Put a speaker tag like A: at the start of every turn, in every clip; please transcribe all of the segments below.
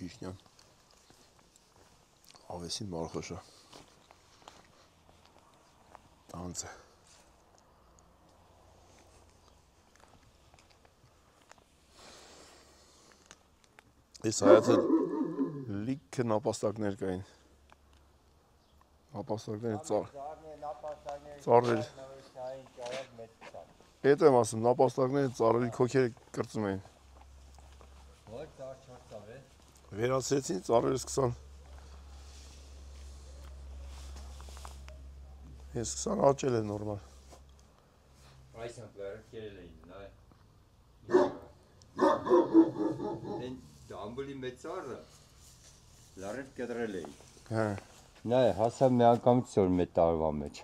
A: Վիշնյան։ Ավեսին մարխոշա։ Տանց է։ Այս հայացը լիքը նապաստակներ կային։ Նապաստակները ծառեր։ Էդ եմ ասում, նապաստակները ծառերի քոքերը կրծում էին։
B: Որ ծառ չոր ծառ է։
A: Վերացրեցին, ծառերը սկսան։ Ես սկսան աճել է նորմալ։
B: Այս ամբողջ կերել էին, նայ։ Են դամբուլի մեծ ծառը լարեր կտրել էին։
A: Հա։
B: Նայ, հասավ մի անգամից որ մեծ տարվա մեջ։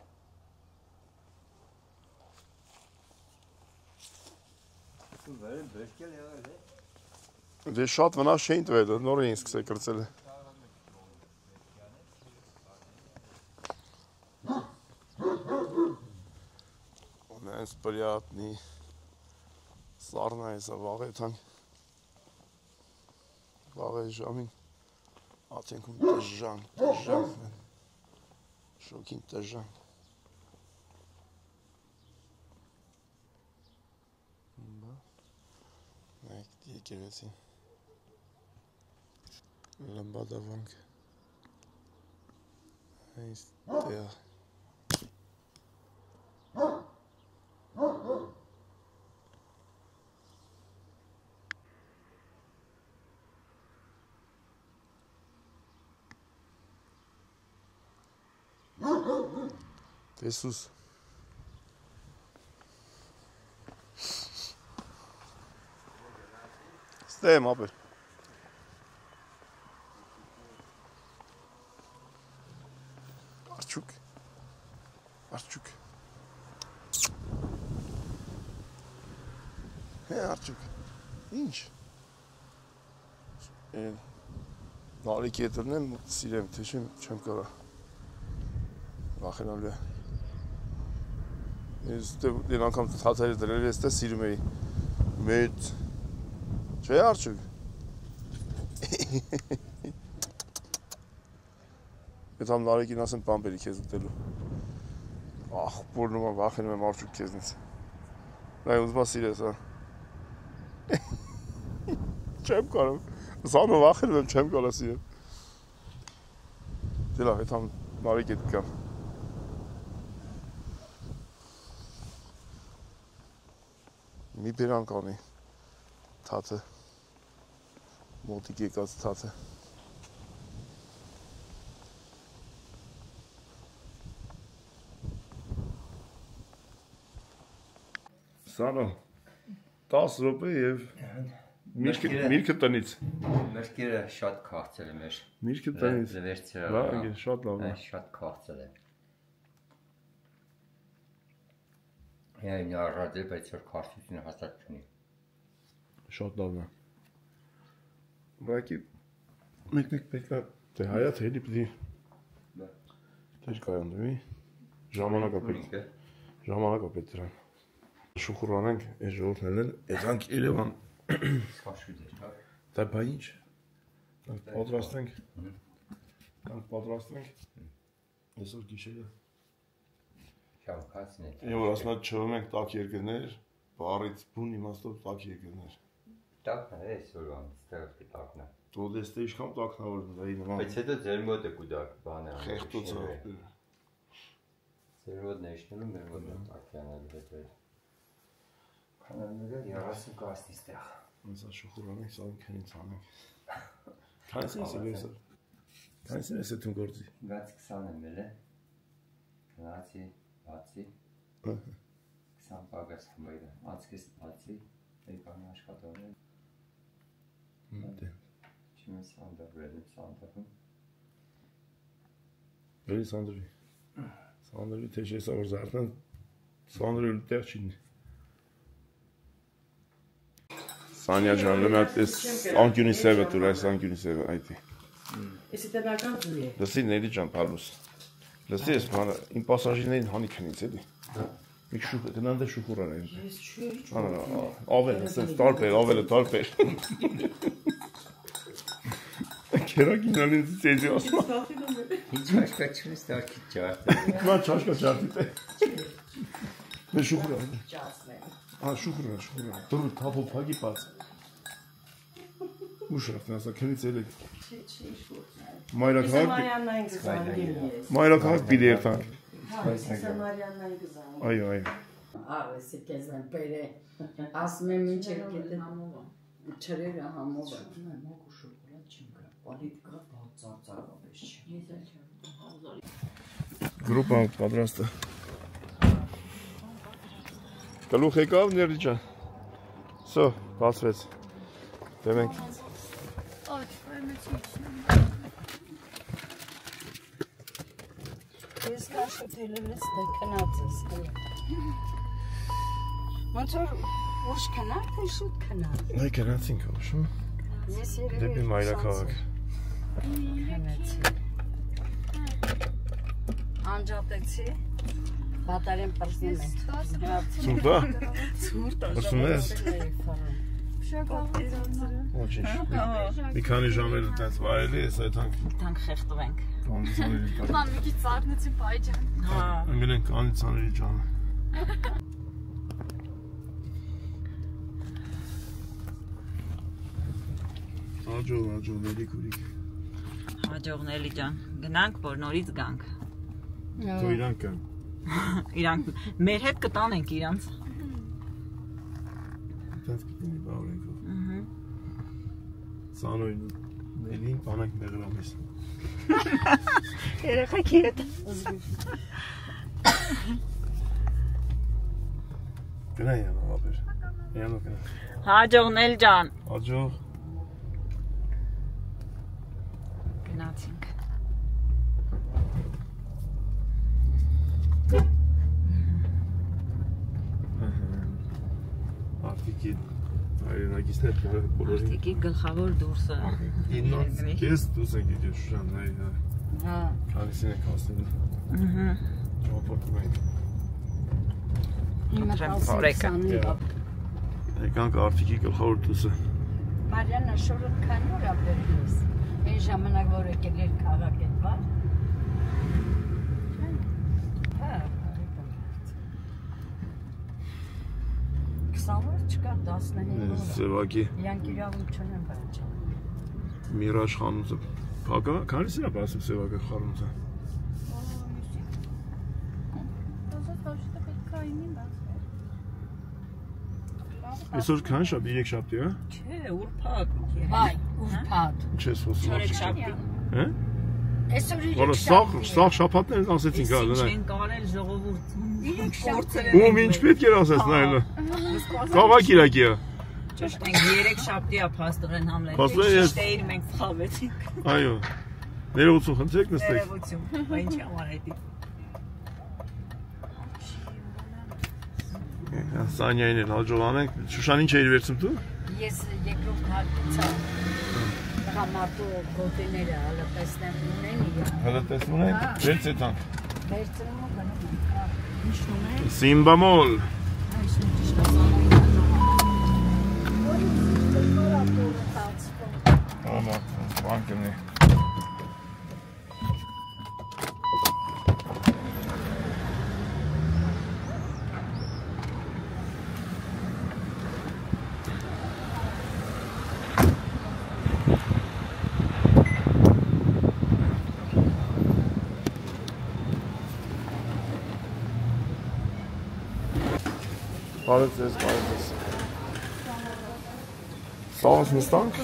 B: Վերին բերկել եղել է։
A: Դե շատ վնաս չէին տվել, նոր էին սկսել կրծել։ Ունես պրյատնի սառնա հեսա վաղեթան։ Վաղե ժամին ատենքում տժան, շոքին տժան։ Նայք եկեղեցին։ Լմբադավանք այստեղ տեսուս ստեմ ապեր Արչուկ Հե Արչուկ Ինչ Նարիք ետրնեմ սիրեմ թե չեմ կարա Վախենալու է Ես դեն անգամ թաթերը դրել ես տե սիրում էի մեծ Չէ Արչուկ Ետ համ նարեկին ասեմ պամպերի քեզ ուտելու Ախպորնում եմ վախենում եմ Արչուկ քեզնից Նայ ուզմա սիրես հա Չեմ կարում Սանը վախենում եմ չեմ կարա սիրեմ Դե լավ ետ համ նարեկ ետ կամ Մի բերան կանի թաթը մոտիկ եկած թաթը Սանո 10 րոպե եւ միրգը տնից
B: Մերկերը շատ քաղցել է մեր
A: Միրգը տնից Լավ է շատ լավ է
B: Շատ քաղցել է Այն առադել բայց որ քաղցությունը հաստատ չունի
A: Շատ լավ է Ուղղակի մեկ պետքա դե հայա թե էլի պիտի Դեր կայանդվի ժամանակա պետք դրան Շուխուրանենք այս ժողովրդներն են եզանք Երևան Դա բա ինչ պատրաստենք այսօր գիշերը
B: Շավկացն է
A: Եվ որ ասում չվում ենք տաք երկրներ բառից բուն իմաստով տաք երկրներ
B: Տակն է այսօր ստեղծ տակն է
A: Դու դեստե իշքան տակնավոր
B: Բայց հետո ձեր մոտ է կուդակ բան է
A: Խեղտոց
B: Ձեր մոտ նեշնելու մեր մոտ տակյանալու հետո Քանանները 30 կասնի ստեղ
A: Մեսա շուխուրանենք սաղին քնից անենք Քանիսին ես է վերսը Քանիսին ես է թուն գործի
B: 20 եմ էլ է Գնացի, բացի 20 պագաս համայրը Անցքես բացի Էկանի աշխատողներ Չիմը սանդար վերել սանդարում
A: Վերի սանդրվի Սանդրվի թե չես ավոր զարդան Սանդրվի տեղ չինի Սանյա ջան, լմատ ես անկյունի սևը տուր, այս անկյունի սևը, այդի
C: Ես ետևական տուր է
A: Լսի ների ջան, պարլուս Լսի ես բանը, իմ պասաժիներին հանի քնից էլի Մի շուխ, գնան դե շուխուրան են
C: Ես չուր
A: Ավելը, սենց տարպեր, ավելը տարպեր Քերակինանից ծեզի ասում։
B: Hiç başka çıkmış da ki cevap.
A: Կա չաշկա չարտիտ է։ Դե շուխուրա։ Ա շուխուրա։ Դու թափո փագի բաց։ Ուշավ նասա քնից էլ է։ Մայրաքաղաք։
C: Մարիաննային գզան։
A: Մայրաքաղաք պիտի երթանք։
C: Մարիաննային գզան։
A: Այո։
D: Արեսի կեզան բերե։ Ասում եմ ինչ էր գետը համովը։ Չրերը համովը։
C: Մոկու շոկոլադ չեմ կա։ Պալիտկա ծածարավես չի։
A: Գրուպը պատրաստ է։ Գլուխ եկավ ներդի ջան։ Սո, բացվեց։ Դեմենք։
D: Ես կաշոթելևից դե կնացես։ Ոնց որ ուշ կնար, թե շուտ կնար։
A: Այ գնացինք ոշու։
D: Ես երևի
A: Դեպի մայրաքաղաք։
D: կնացի։ Անջատեցի։ Բատարեն պրսնում է։
A: Սուրտա։
D: Ցուրտ է։
A: Պրսում ես։ Ոչինչ։ Մի քանի ժամ էլ այդպես վայելի ես այդանք։
D: Տանք խեղտվենք։
A: Կանդիցաների ջան։
E: Մամ մի քիչ ծառնեցի բայջան։
D: Հա։
A: Անգլեն կանդիցաների ջան։ Աջողների քուրիկ։
F: Հաջողնելի ջան, գնանք, որ նորից գանք։
A: Դու իրանք կան։
F: Իրանք մեր հետ կտանենք իրանց։
A: Այդպես կտինի բավարենքով։ Սանոյն նելին բանակ մեղրամես։
F: Երեխաքի հետ։
A: Գնա յանա ապեր։ Յանա գնա։
F: Հաջողնել ջան։
A: Աջող։
F: Գնացինք։
A: Արտիկի այրենակիցներ բոլորին։
F: Արտիկի գլխավոր դուրսը։
A: Իննոց կես դուս ենք եկել Շուշան,
D: Հա։
A: քանիսին ենք հասնելու։ Ճոպորտում ենք։
D: Հիմա
F: Օրեկա։
A: Եկանք Արտիկի գլխավոր դուսը։
D: Մարիաննա շորը քանի օր ապրելիս։ Այն ժամանակ որ եկել էր քաղաք այդ բան։ Հա, Սամուր չկա 15
A: Սևակի
D: Իրանք իրավունք չունեն բանջան։
A: Միրաժ խանութը։ Փակա, քանիսին է բացում Սևակը խանութը։ Այսօր քան շաբթի, երեքշաբթի, հա։
F: Չէ, ուրբաթ։
D: Այ, ուրբաթ։
A: Չես խոսում։
F: Չորեքշաբթի։
A: Հա։
D: Այսօր
A: Որը սաղ շաբաթներն ասեցին գալ,
F: Ինչ
A: նայ։
F: են կարել ժողովուրդ։ Իրեքշաբթի։
A: Ում ինչ պետք էր ասես նայելը։ Քաղաք իրակիա։
F: Ճիշտ ենք, երեքշաբթիա փաստորեն Համլետ։
A: Փաստորեն ես-
F: Ճիշտ էիր, մենք խավեցինք։
A: Այո։ Ներողություն խնդրեք նստեք։
F: Ներողություն։ Բա ինչի համար էդի։
A: Սանյային էլ հաջողանենք։ Շուշան ինչ էիր վերցում դու։
D: Ես երկրորդ հարկեցա։ Համարտու գոտիները հələ տեսնեմ ունեն իրար։
A: Հələ տեսնում ենք։ Վերց եթանք։
D: Վերցնում ու գնում։ Ինչ նոմե։
A: Սիմբամոլ։
D: Այսինքն ճիշտ ասանում։
A: Ահա, բանկն է։ Բարև ձեզ, բարև ձեզ։ Սաղս նստանք։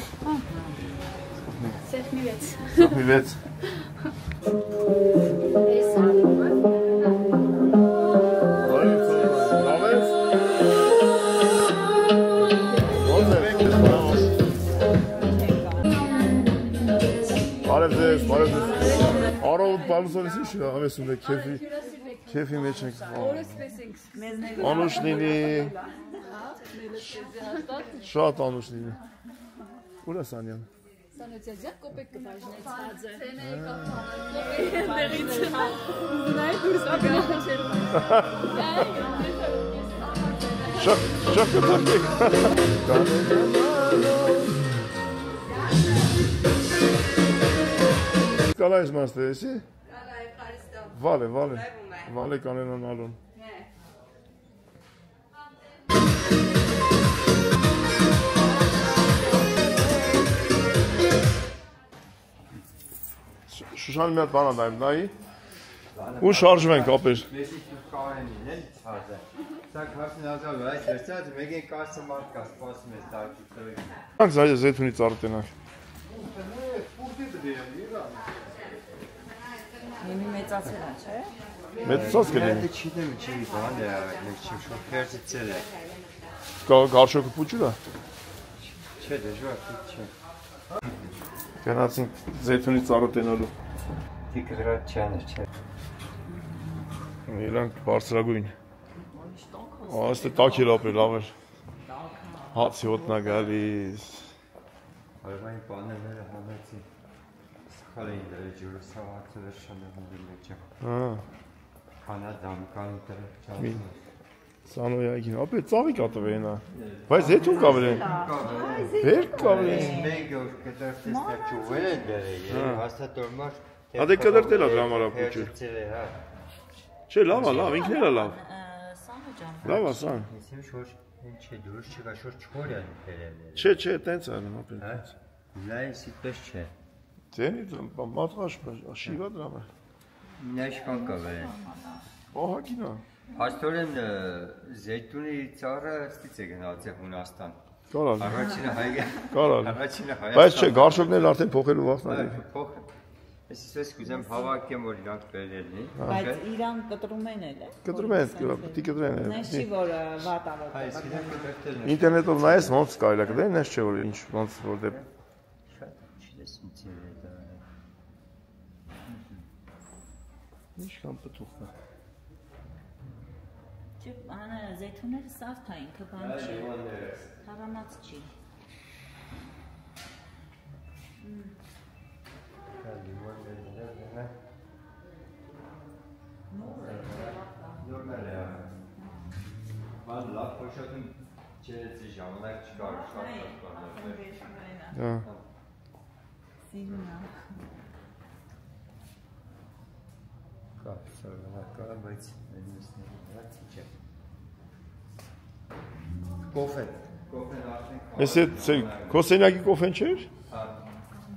E: Սեղմիվեց։
A: Սեղմիվեց։
D: Այս ալումը
A: Բարև ձեզ, լավ ես։ Ոնց եք դες բարև ձեզ, բարև ձեզ։ Արոդ բալուսոնից ինչ ամեսում եք քեֆի մեջ ենք։ Անուշ լինի։ Շատ անուշ լինի։ Ուր է Սանյան։
E: Սանոցիա կոպեկ կբաժնեց հաձը։ Դերից։ Նայ դուրս ագնացել։
A: Շատ կտակեք։ կալայս մաստը էսի։ Վալե, վալե։ Վալե կանենան ալուն։ Շուշան մի հատ բան անդայմ նայի։ Ու շարժվենք ապեր։
B: Մեզի կարենին են ցածը։ Սա քաշն ազալ այս վերցած մեկին կասը մարդ կա սպասում ես դարձի։
A: Անք զայ զեթունի ծառ տենանք։
F: Իմի մեծացել է, չէ։
A: Մեծացած կլինի։
B: Չիդեմ չի բան է, մեկ չի շոֆերից ծել է։
A: Գարշոկը փուճուր է։
B: Չէ, դժվար չէ։
A: Գնացինք զեթունի ծառը տենալու։
B: Տիկրատ չան չէ։
A: Իրանք բարձրագույն։ Աստե տակել ապրել լավ էր։ Հացի ոտնա գալիս։
B: Այվային բաները համեցի։ Սխալ էին դրել ջուրը սավացել էր շնորհների մեջը։ Քանա դամկան դրել չան։
A: Սանոյագին, ապե ծաղի կատվեն է։ Բայց հետուն կավրեն։ Վեր կավրեն։
B: Մեկ օր կդրտես դա ճուվել է դրել, հաստատ օրմար։
A: Ադե կդրտել է դրա մարապուճը։ Չէ, լավ է, լավ, ինքն էլ է լավ։
F: Սամո ջան։
A: Լավ է, սան։
B: Իսեմ շոր ինչ է դուրս չկա շոր չոր են բերել։
A: Չէ, չէ, տենց է անում ապե։
B: Լայ սիպես չէ։
A: Դենի մատրաշ շիվա դրամ է։
B: Նաշկան կավեն։
A: Ահագին է։
B: Հաստորեն զեյթունի ծառը ստից է գնացել Հունաստան։
A: Կարալ։
B: Առաջինը հայ։
A: Կարալ։
B: Առաջինը հայ։
A: Բայց չէ, գարշոկներն արդեն փոխելու վախն է։
B: Ես իսես կուզեմ հավաքեմ որ իրանք բերելնի։
F: Բայց իրան կտրում են էլ է։
A: Կտրում են, պիտի կտրեն։
F: Նես չի որ վատա որ։
B: Այս իրանք դրտել են։
A: Ինտերնետով նայես ոնց կարելի է կտրեն, նես չէ որ ինչ ոնց որ դե
B: Շատ չես ինձ է դա։
A: ինչ կան պտուղ է։
F: Չէ, անա զեթունները սարդ է ինքը բան չի։ Թարամած չի։
B: Նորմալ է։ Բան լավ փոշոտում չեցի ժամանակ չկար շատ բաներ։
A: Հա։
F: Սիրունա։
B: Կա, սովորակա, բայց մենուսների վրա չէ։ Կոֆե։ Կոֆեն արդեն։
A: Ես այդ քո սենյակի կոֆեն չէր։
B: Հա։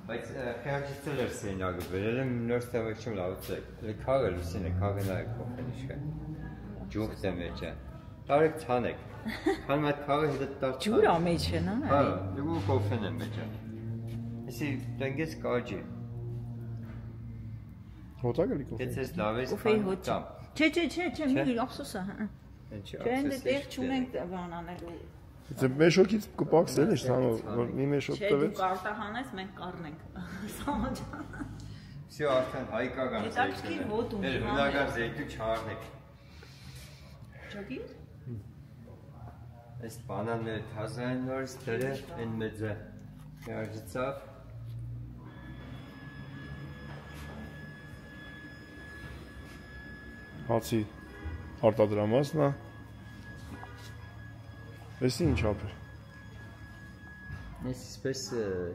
B: Բայց խեղճիցել էր սենյակը, բերել եմ նոր ստավեքչում լավացեք։ Քաղը լուսին է, քաղը նա է կոֆեն իշկա։ Ջուղտ է մեջը։ Տարեք ցանեք։ Քան այդ քաղը հետը տար։
F: Ջուրա մեջ է, նա։
B: Հա, ու կոֆեն է մեջը։ Էսի տնգես կաջի։
A: Հոտա գալի կոֆեն։
B: Դες լավ ես
F: Կոֆեի հոտ։ Չէ, մի ափսոս է, հա։
B: Ինչի՞
F: Չէ, դե տեղ չունենք բան անելու։
A: Դե մեշոկից կպաքսել է, սա մի մեշոկ
F: Չէ,
A: տվեց։
F: դու կարտահանես, մենք կառնենք։ Սամո ջան։
B: Всё, արդեն հայկական
F: Հետաքրքիր հոտ ունի,
B: զեյթուն է։ Հունական զեյթու չառնեք։
F: Ճոգի։
B: Այս բանանները թազա են նորից դրել, են մեծը։ Միաժիցավ։
A: Հացի արտադրամասն է։ Էս ինչ ապեր։
B: Ես իսպես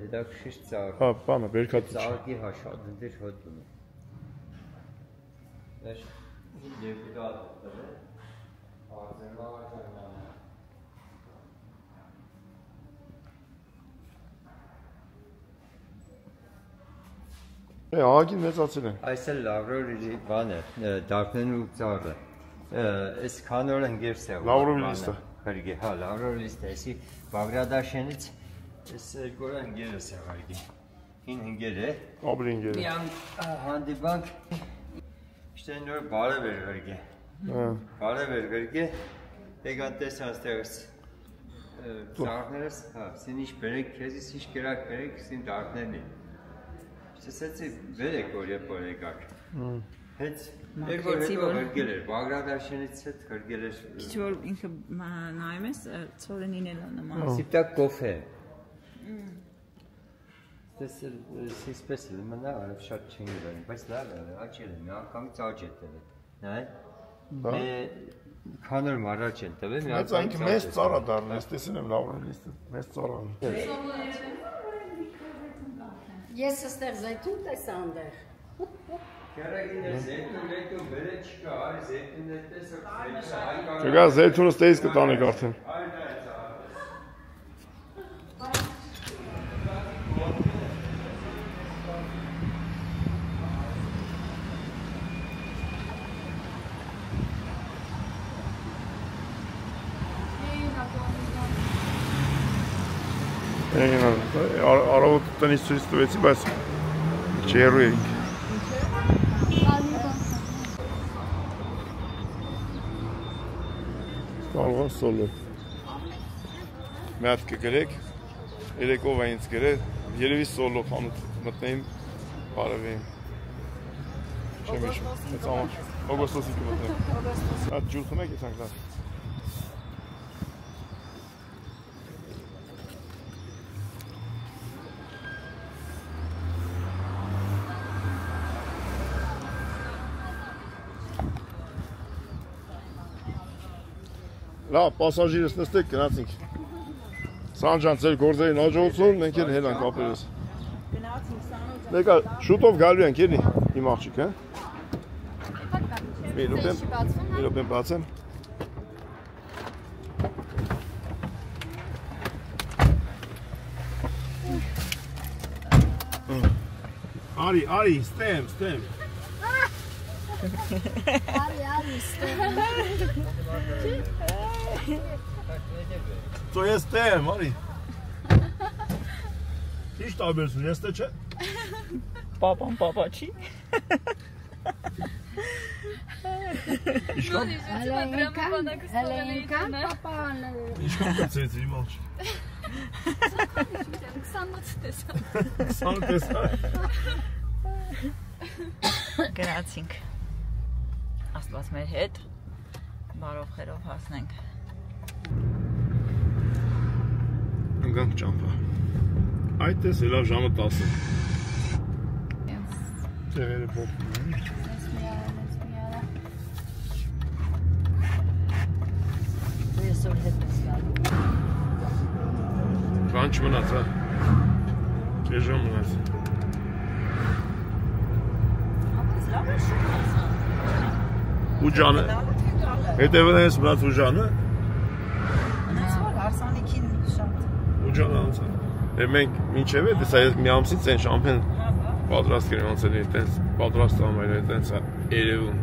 B: հետաքրքիր ծառ։
A: Հա, բանը բերքատի։
B: Ծառի հաշատ դեր հոտում։ Դες դեպուտատ դեր։ Արձենվաղաչանան։
A: Ահագին մեծացել են։
B: Այս էլ լավրորի բան է, դարբնեն ու ծառը։ Այս քանոր ընկերս է։
A: Լավրով լիստը։
B: Հարգի, հա, լավրով լիստը, էսի Բաղդադաշենից այս երկու ընկերս է հարգի։ Հին ընկեր է։
A: Ապրի ընկեր։
B: Միան հանդիպանք Իշտե նոր բարև էր հարգի։ Բարև էր հարգի։ Եկան տեսան ստեղս ծառներս, հա, սին ինչ բերեք, քեզից ինչ կերակ բերեք, սին դարբներն է։ Չսեցի բերեք որ երբ որ եկակ։ Հետ երկու հետո հրգել էր, Բաղդադաշենից հետ հրգել էր։
F: Քիչ որ ինքը նայում ես, ծորենին էլ նման։
B: Սիպտակ կոֆե։ Սիսպես էլ մնա, արև շատ չեն գվերին, բայց լավ է, աճել է, մի անգամից աճ է տվել։ Նայ, քանոր մարաճ են տվել, մի
A: Բայց այնքը մեծ ծառա դառն, ես տեսել եմ լավրով լիստը, մեծ ծառա։
D: Ես ստեղ զայթուն տեսա անդեղ։
A: Չգա զեյթունը ստեյս կտանեք արդեն։ Արավոտ տնից ցույց տվեցի, բայց չերու էինք։ Ստալվա սոլո։ Մի հատ կգրեք, երեկով է ինձ գրել, երևի սոլո խանութ մտնեին, բարևեին։ Չեմ իշում, հեծ ամար, օգոստոսի կմտնեմ։ Հատ ջուր խմեք եթանք լավ։ Լավ, պասաժիրս նստեք, գնացինք։ Սանջան, ձեր գործերին աջողություն, մենք էլ հելանք ապերես։ Մեկա, շուտով գալու ենք, էլի, իմ աղջիկ, հա։ Մի րոպեն բացեմ։ Արի, ստեմ։ To jest tem, Mari. Hiç tabirsin, este çe?
F: Babam babaçı.
A: İşkam?
D: Helenka, papa.
A: İşkam kaçırtayım alç. Sanat desem.
F: Գնացինք աստված մեր հետ բարով խերով հասնենք
A: Ընկանք ճամփա Այդ էս լավ ժամը 10 Տևերը փոխում
F: Այսօր հետ ես գալու
A: Կանչ մնաց հա Քեզ ժամ մնաց Ուջանը Հետևն ես մնաց ուջանը
F: Նենց որ հարսանիքին շատ
A: Ուջանը անցան Մենք մինչև է դեսա ես մի ամսից են շամպեն պատրաստ կերեմ անցել տենց պատրաստ ամայր է տենց երևում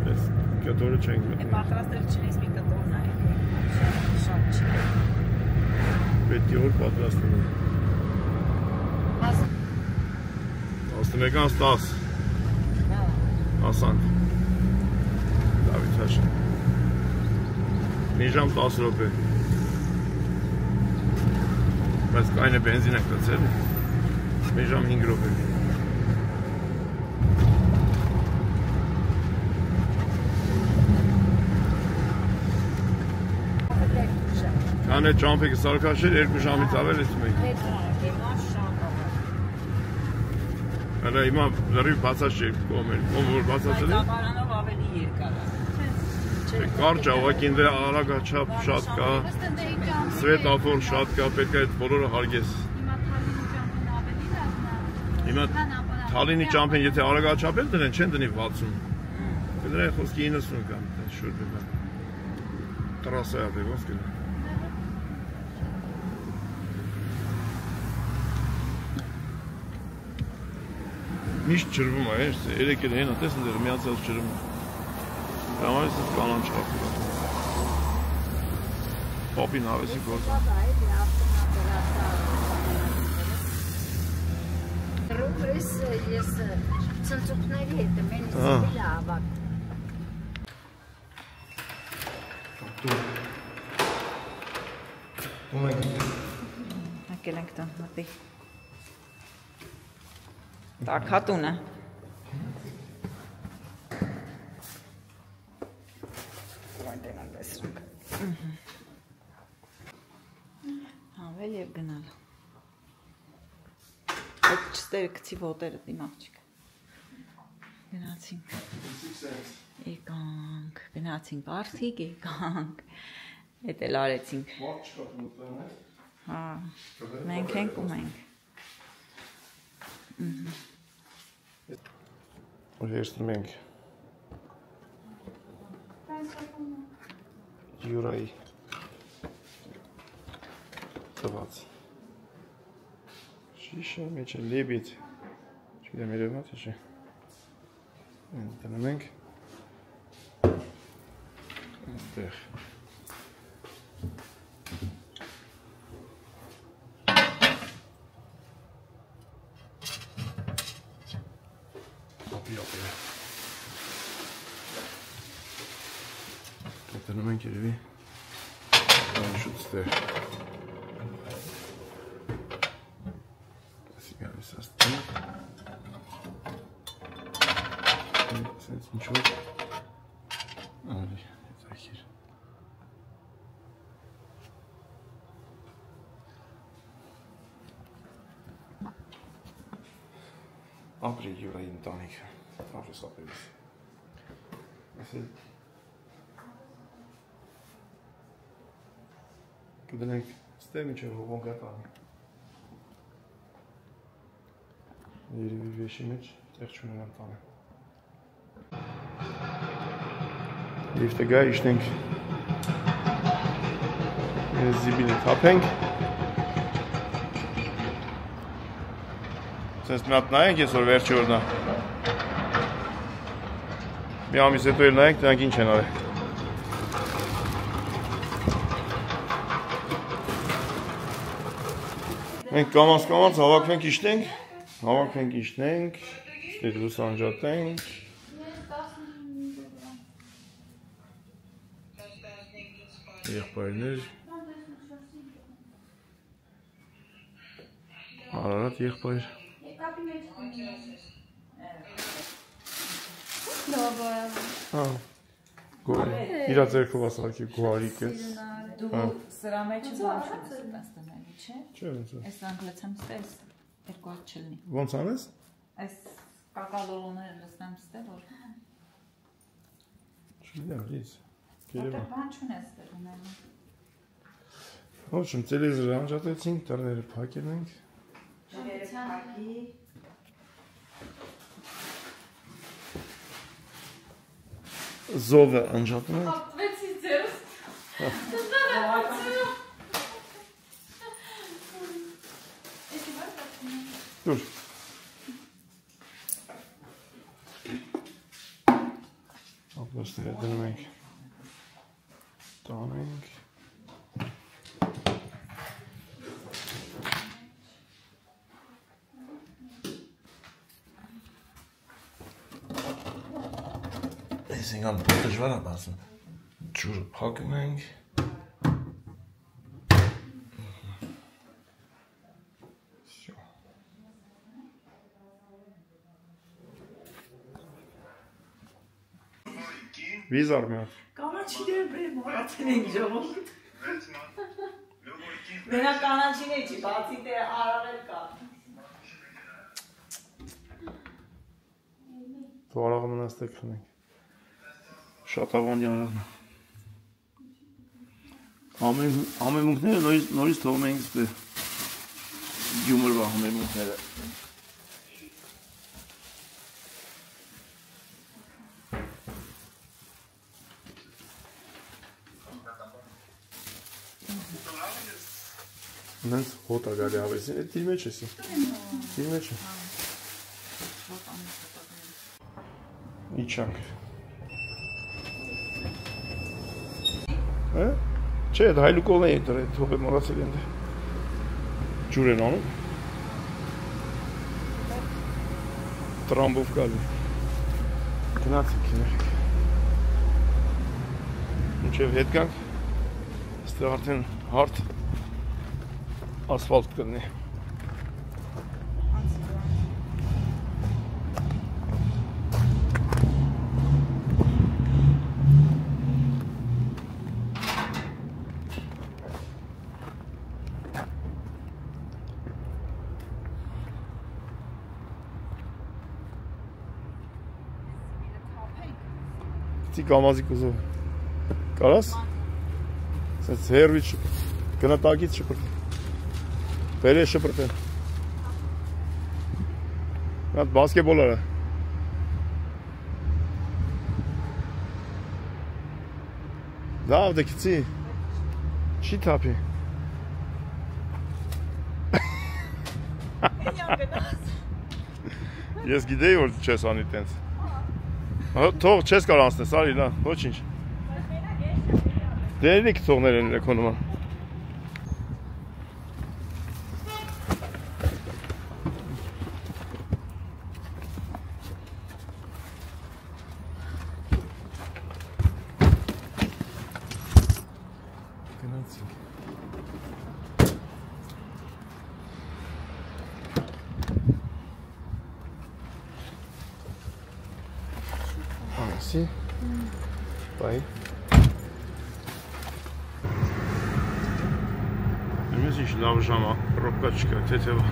A: Ես կտորը չենք մտնում
F: Պատրաստել չնես մի կտոր նայեք Շատ չի
A: Պետք է որ պատրաստում եմ 11-ից 10 Հասանք Դավիթ հաշը Մի ժամ 10 րոպե Բայց կայն է բենզին եք տծել Մի ժամ 5 րոպե Կան է ճամպեքը սարկաշեր 2 ժամից ավել ես մենք Հələ հիմա լրիվ բացած չէ կողմեր, կողմ որ բացածել է
F: Տապարանով ավելի երկար
A: Կարճ ավակ ինդ արագա չապ շատ կա Սվետ ափոր շատ կա, պետք է այդ բոլորը հարգես Հիմա Թալինի ճամպեն եթե արագա չապել դրեն չեն դնի 60 Դրեն խոսքի 90 կամ շուր բեմա Տրասայա դե ոնց կնա Միշտ ջրվում է, երեք էլ հենա, տեսն դեր միացած ջրվում է Համարից ես կանան չապում Պապին հավեսի գործը
D: Ռուբրիս ես ծնծուկների հետ եմ են իսկիլը ավակ
A: Դու մենք
F: Հակել ենք տան մտի Տակհատունը Հանվել և գնալ Այդ չստերը կցի ոտերը դիմ աղջիկ Գնացինք Եկանք Գնացինք արդիկ եկանք Հետ էլ արեցինք Մենք ենք ու մենք
A: Վերցնում ենք Յուրայի տված շիշը, մեջը լեբիտ, չգիտեմ երևնա թե չէ, դնում ենք այստեղ դնում ենք երևի շուտ ստեղ գալիս աստեղ սենց ինչ-որ արի, հետաքիր ապրի Յուրայի ընտանիքը ապրես ապրես ասել կդնենք ստեղ մինչև հողոն գատանի երևի վեշի մեջ տեղ չունենան տանը լիֆտը գա իշնենք զիբիլը թափենք սենց մի հատ նայենք եսօր վերջի օրնա մի ամիս հետո էլ նայենք դրանք ինչ են արել մենք կամաց հավաքվենք իշնենք դեր լուս անջատենք եղբայրներ Արարատ եղբայր իրա ձերքով ասարքի գուարիկ ես
F: Դու սրա մեջ բան չունես տանալի, չէ՞։
A: Չէ, ոնց է։
F: Այս անգլիացիում ստես երկու հատ չլինի։
A: Ոնց անես։
F: Այս կակալորոները լսնեմ ստե որ։
A: Չգիտեմ, լից։
F: Որտե բան չունես դեր ունենալու։
A: Ոչմ, տելևիզորը անջատեցինք, դռները փակել ենք։
F: Դռները փակի։
A: Զովը անջատում ենք։
E: Ապվեցի ձերս։
A: Դուր։ Ապլոստերը դնում ենք։ Տանենք։ Ես ինգան դժվար է բացում։ Ջուրը փակում ենք։ Վիզար մի հատ։
G: Կանաչիները բրեմ մորացել են ժողովուրդ։ Մենակ կանաչին է չի, բացի դե արարել կա։
A: Դու արաղը մնաստեք խնենք։ Շատ աղոնի արաղն է։ Համեմունքները նորից թողում ենք ստե գյումրվա համեմունքները։ Նենց հոտ ագալի ավեսին, է դիր մեջ եսի, դիր մեջ է։ Իչանք։ Չէ, դա հայլուկով են դրել, թող է մորացել են դե։ Ջուր են անում։ Տրամբով կալի։ Գնացիք կիներեք։ Մինչև հետ գանք, ստեղ արդեն հարդ ասֆալտ կլինի։ Գցի կամազի կուզով։ Կարաս։ Սենց հերվի գնատագից շպրտ։ Բեր է շպրտեն։ Այդ բասկետբոլը։ Լավ դե քիցի։ Չի թափի։ Ես գիտեի որ չես անի տենց։ Թող չես կարող անցնես, արի լա, ոչինչ։ Դերնիկ թողներ են քո նման։ Sì. Poi. Myślisz, lał żama, robkaczka, tetewa.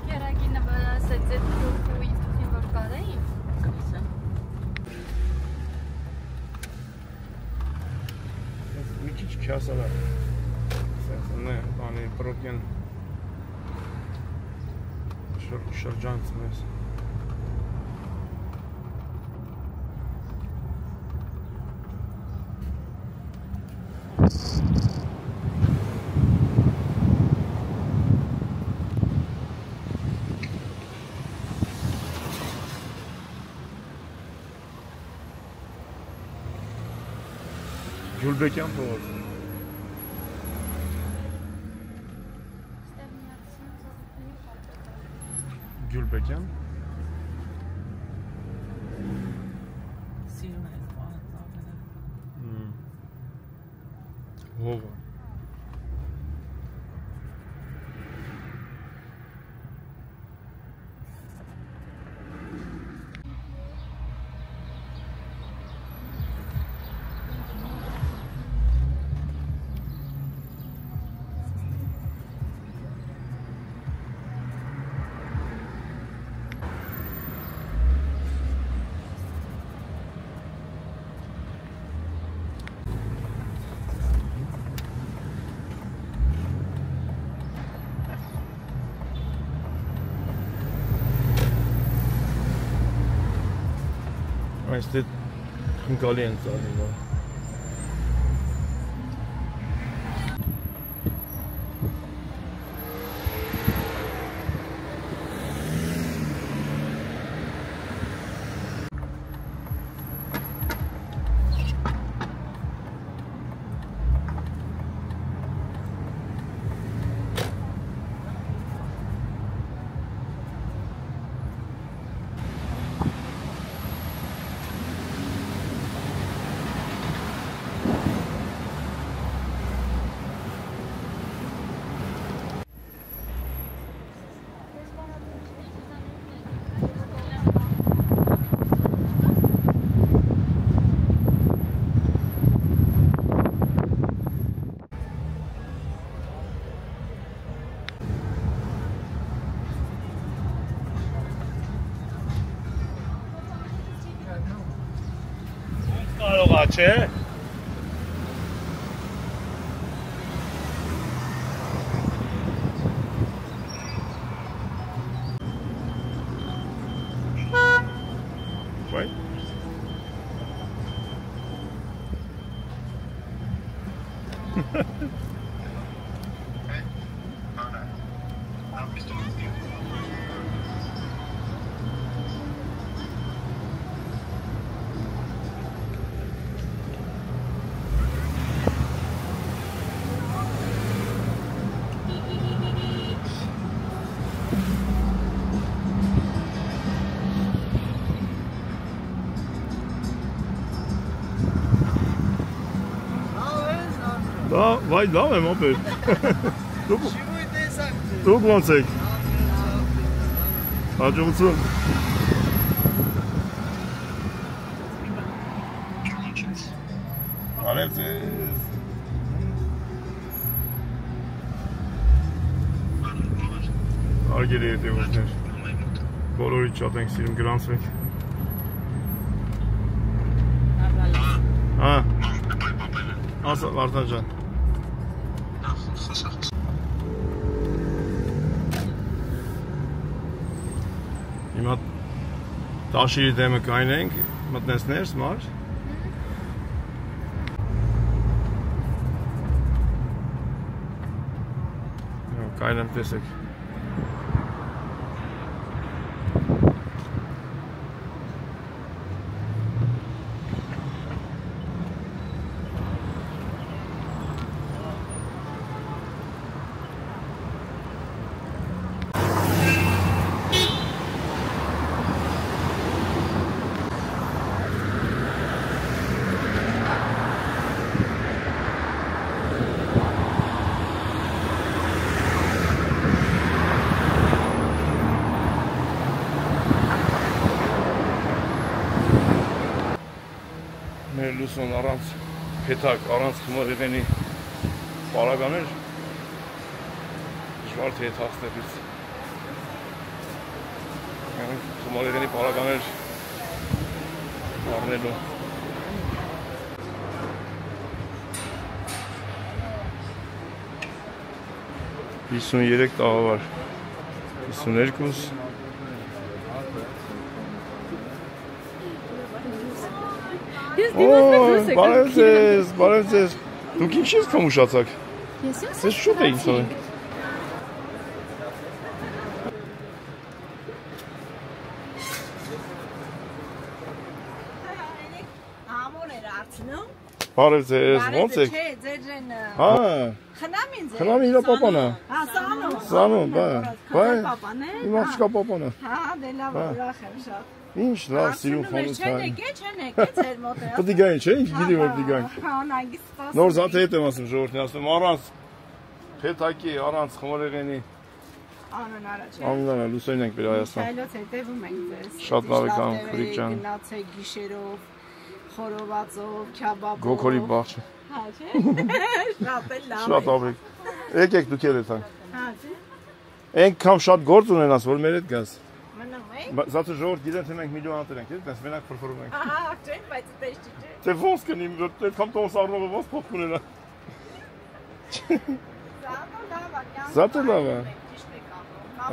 E: Երագինը ասեց այդ դուրս ինքնին որ կարեի։
A: Մի քիչ քյասալա։ Սենսնե, բանի պրոկեն շրջանց մեզ։ Gülbekyan Boğazı. Gülbekyan. Hova. Այստեղ խնկալի են ծալիվա։ Չէ։ Vai. Da, vai da, mă pe. Tu ոնց եք։ Հաջողություն։ Արև ձեզ։ Արգելի հետևորդներ։ Բոլորիդ շատ ենք սիրում, գրանցվենք։ Հա։ Ասա Վարդան ջան։ Հիմա տաշիրի դեմը կայնենք, մտնես ներս մար։ Կայնեմ տեսեք։ Մեր լուսոն առանց փեթակ, առանց խմորեղենի պարագաներ դժվար թե հետախստելից խմորեղենի պարագաներ առնելու 53 տաղավար 52 Բարև ձեզ, դուք ինչ ես կամուշացակ? Ես շուտ էինք սովեն։
G: Ամոն էր արցնում։
A: Բարև ձեզ, ոնց եք։
G: Չէ, ձեր ջենը։
A: Հա,
G: Խնամին ձեր։
A: խնամի իրա պապանա։
G: Հա, Սանո։
A: Սանո, բայ։
G: Պապան է։
A: Իմ աղջկա պապանա։
G: Հա, դե լավ, ուրախ եմ շատ։
A: Ինչ լավ, սիրուն խանութ
G: Չեն
A: հայ։
G: եկե ձեր մոտ է։
A: Պտի գային, չէ, ինչ գիտի որ պտի գային։
G: Հա, նայգից սպասում։
A: Նոր զատ հետ եմ ասում ժողովրդին, ասում առանց փեթակի, առանց խմորեղենի։
G: Անուն արա չէ։
A: Անունանա, լուսոյն ենք բեր Հայաստան։
G: Այլոց հետևում ենք ձեզ։
A: Շատ լավ եք անում, Ֆրիկ ջան։
G: Գնացեք գիշերով, խորովածով, քյաբաբով։
A: Գոքորի բաղջը։
G: Հա, չէ։ Շատ է լավ։
A: Շատ ավեք։ Եկեք դուք էլ եթանք։
G: Հա, չէ։
A: Այնքան շատ գործ ունենաս, որ մեր հետ գաս։
G: Մնում եք։
A: Զատը ժողովուրդ գիտեն թե մենք միլիոնատեր ենք, դες մենակ ֆրֆրում ենք։
G: Ահա, չէ, բայց դες չէ։
A: Թե ոնց կնիմ, որ կամ տոս առնողը ոնց փոխ ունենա։ Զատը լավ է։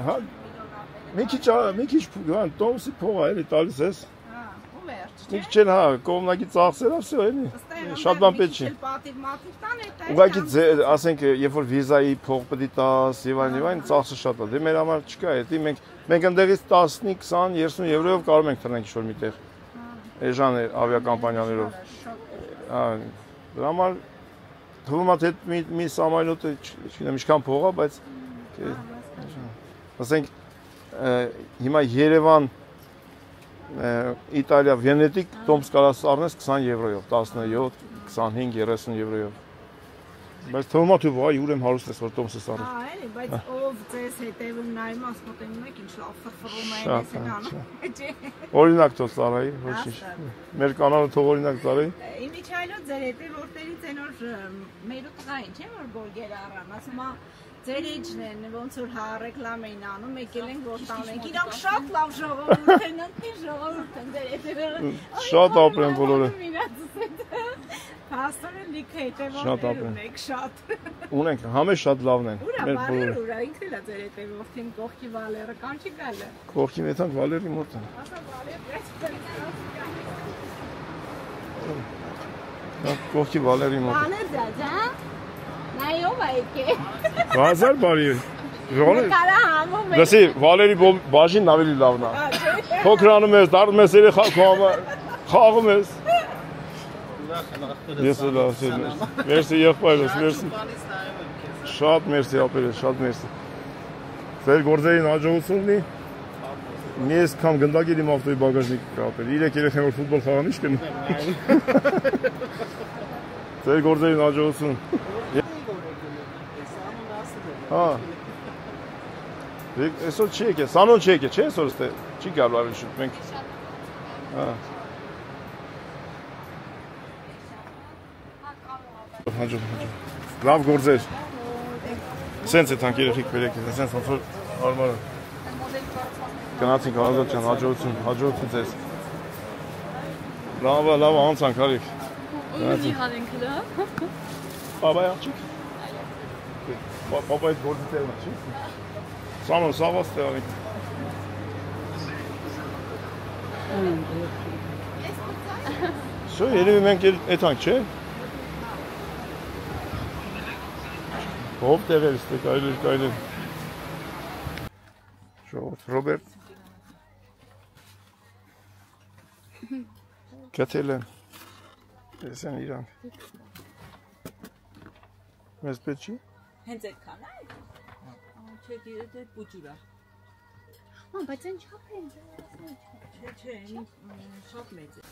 A: Ահա։ Մի քիչ տոմսի փող է, էլի տալիս ես։
G: Հա, ու վերջ։
A: Մի քիչ էլ հա, կողմնակի ծախսեր է, всё, էլի։ Շատ բան պետք չի։ Ուղղակի ասենք, երբ որ վիզայի փող պետք է տաս, եւ այն ծախսը շատ է։ Դե մեր համար չկա, էդի մենք ընդեղից 15, 20, 30 եվրոյով կարող ենք տնենք ինչ-որ միտեղ։ Էժան ավիակամպանիաներով։ Հա, դրա համար թվում է թե մի սամոլյոտը, չգիտեմ, ինչքան փող է, բայց ասենք հիմա Երևան Իտալիա, Վենետիկ տոմս կարաս առնես 20 եվրոյով, 17, 25, 30 եվրոյով։ Բայց թվում է թե վայ, ուրեմ հարուստ ես որ տոմս ես առել։
G: Հա, էլի, բայց ով ձեզ հետևում նայում ասում եք ինչ լավ ֆրֆռում է էսին։
A: Օրինակ թող ծառայի, ոչինչ։ Մեր կանանը թող օրինակ ծառայի։
G: Իմիջայլոց ձեր հետևորդներից են որ մեր տղային, չէ՞ որ գորգեր առան, ասում է ձեր էջն են, ոնց որ հա ռեկլամ էին անում, եկել են որ տանենք։ Իրանք շատ լավ ժողովուրդ են, ընտի ժողովուրդ են ձեր հետևերը։
A: Շատ ապրեն բոլորը։
G: Փաստորեն լիքը հետևորդներ ունեք շատ։
A: Ունենք, համես շատ լավն են։
G: Ուրա Վալեր, ուրա ինքն էլ է ձեր հետևորդին կողքի Վալերը, կան չի գալը։
A: Կողքի մեթանք Վալերի մոտ են։
G: Ասա Վալեր,
A: Կողքի Վալերի մոտ։
G: Վալեր ջաջա։ Նայով է եկե։
A: Բազար բարի։ Ժողովուրդ։
G: Կարա համում է։
A: Լսի, Վալերի բաժինն ավելի լավն է։ Փոքրանում ես, դառնում ես երեխա խաղում ես։ Ես էլ ասել եմ։ Մերսի եղբայրս, մերսի։ Շատ մերսի ապերես, շատ մերսի։ Ձեր գործերին հաջողություն լինի։ Մի եսքան գնդակիր իմ ավտոյի բագաժնիկը կապել։ 3 երեխան որ ֆուտբոլ խաղան ի՞նչ կնի։ Ձեր գործերին հաջողություն։ Հա։ Այսօր չի եկել, Սանոն չի եկել, չէ՞ այսօր ստե։ Չի գալու ավելի շուտ մենք։ Հա։ Հաջող։ Լավ գործեր։ Սենց է թանկ երեխիկ բերեք, սենց ոնց որ արմարը։ Գնացինք Ազատ ջան, հաջողություն ձեզ։ Լավ անցանք արիք։
E: Ուրի հանենք հլը։
A: Բաբա աղջիկ։ Բաբա այդ գործի տեղն չի։ Սամոն սաղաց տեղանիկ։ Շո երևի մենք էթանք չէ։ Ով տեղեր ստե կայլեր։ Շոտ Ռոբերտ։ Կաթելեն։ Ես են իրանք։ Մեզ պետք չի։
F: Հենց այդքան է։ Չէ, դե պուճուրա։
E: Բայց այն չափ է։
F: Չէ, շատ մեծ է։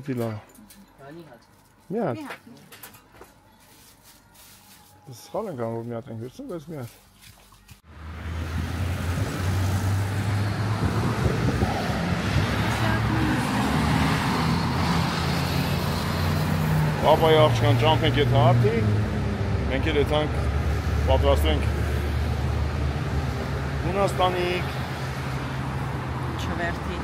A: Էդի լավ։ Մի հատ։ Սխալ ենք անում, որ մի հատ ենք վերցնում, բայց մի հատ։ Պապայի աղջկան ճամփենք ետ հարտի, մենք էլ եթանք պատրաստենք Հունաստանիկ
F: Չվերթի։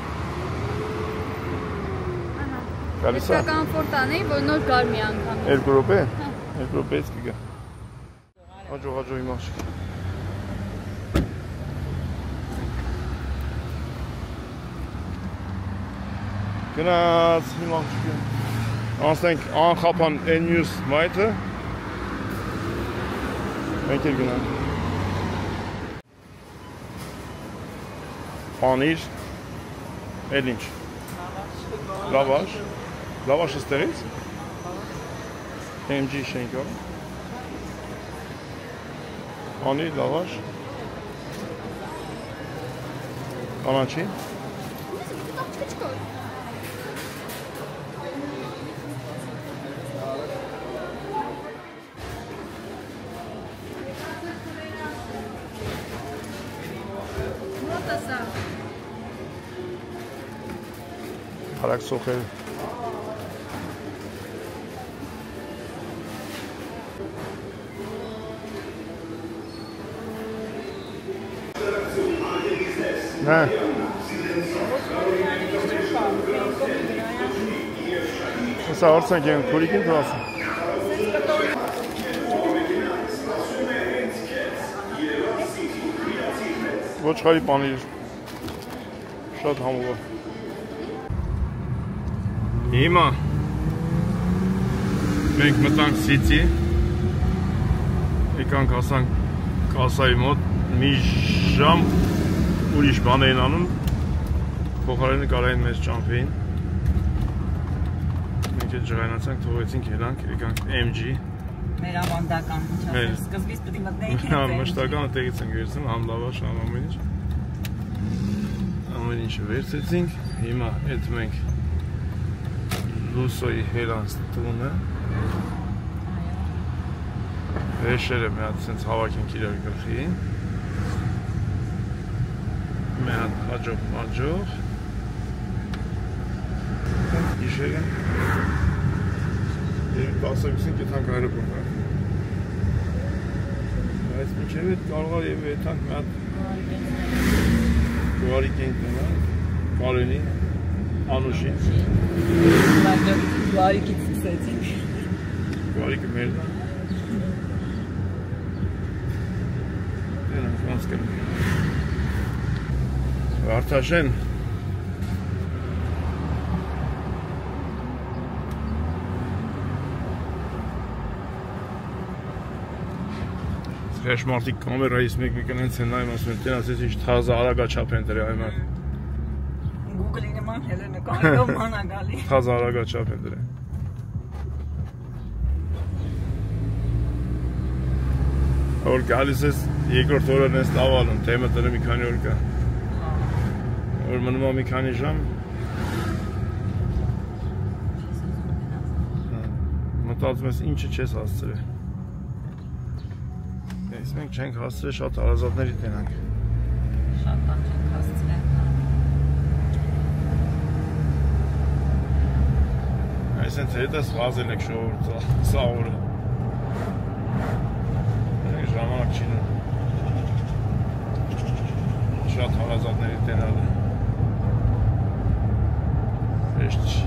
A: Գալիս է։
E: Պետք է կամֆորտ անեի, որ նոր գար մի անգամ։
A: 2 րոպե, 2 րոպեից կգա։ Հաջող իմ աղջիկ։ Գնաց իմ աղջիկը։ Անցնենք անխափան N-News մայթը։ Մենք էլ գնանք։ Պանիր, էլ ինչ։ Լավաշ։ Լավաշը ստեղից։ MG շենքով։ Պանիր, լավաշ։ Կանաչի։ Հարակ սոխել։ Նա։ Սա արցանք են քուրիկին թվասը։ Ոչխարի պանիր։ Շատ համով է։ Հիմա մենք մտանք Սիցի, եկանք հասանք կասայի մոտ, մի ժամ ուրիշ բան էին անում, փոխարենը կարային մեզ ճամփեին, մենք էլ ջղայնացանք, թողեցինք ելանք, եկանք MG,
F: Մեր ավանդական, սկզբից պետք է մտնեինք հենց
A: մշտականը տեղից ենք վերցնում, համ լավաշ, համ ամեն ինչ, ամեն ինչը վերցեցինք, հիմա էդ մենք Լուսոյի հերանց տունը Վեշերը մի հատ սենց հավաքենք իրար գլխի մի հատ հաջող գիշերը երբ տասակուսին կետանք այրոպորտ բայց մինչև էդ կարող է և էտանք մի հատ գուարիկ ենք նենանք Կարենին Անուշին
F: Գուարիկից սկսեցինք
A: Գուարիկը մերն է Դենանք ոնց կնք Արդաշեն Հեշմարտիկ կամերայից մեկ մի կնենց են նայմ ասում են տենացից ինչ թազա արագա չապ են դրի այմար
F: Google-ի նման հելը նկարելով մանագալի
A: Թազա արագա չապ են դրի Որ գալիս ես երկրորդ օրն ես տավալում, թեմը տրը մի քանի օր կա Որ մնում է մի քանի ժամ Մտածում ես ինչը չես հասցրել Ես մենք չենք հասցրել շատ հարազատների տենանք
F: Շատ բան չենք հասցրել
A: Այսենց հետ ես վազել եք շողորդ սա օրը Ժամանակ չի նու Շատ հարազատների տենալ է Հեշտ չի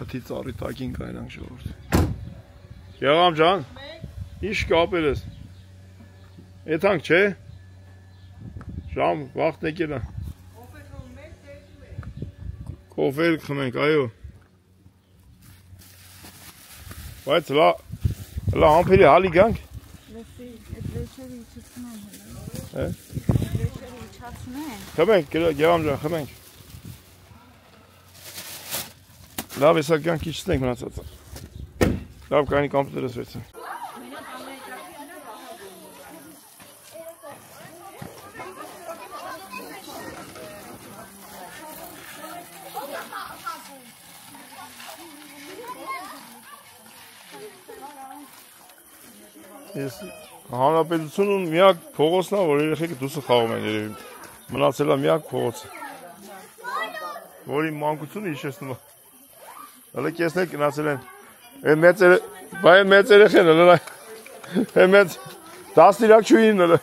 A: Աղաթի ծառի տակին կայրանք ժողովուրդ։ Եղամ ջան, ինչ կապել ես։ Եթանք չէ։ Ժամ վաղտ եկել է։ Կոֆե խմենք, այո։ Բայց լա համբերի հալի գանք։ Խմենք, Գևամ ջան, խմենք։ Լավ եսա գանք իջնենք մնացածը։ Լավ կանի կամպյուտերս վերցնենք։ Ես հանրապետությունում միակ փողոցն է, որ երեխեքը դուսը խաղում են երևի։ Մնացել է միակ փողոցը, որի մանկությունը հիշեցնում է։ Հələ կեսնեք գնացել են։ Այն մեծ երեխեն հələ մեծ դաստիարակ չուին հələ։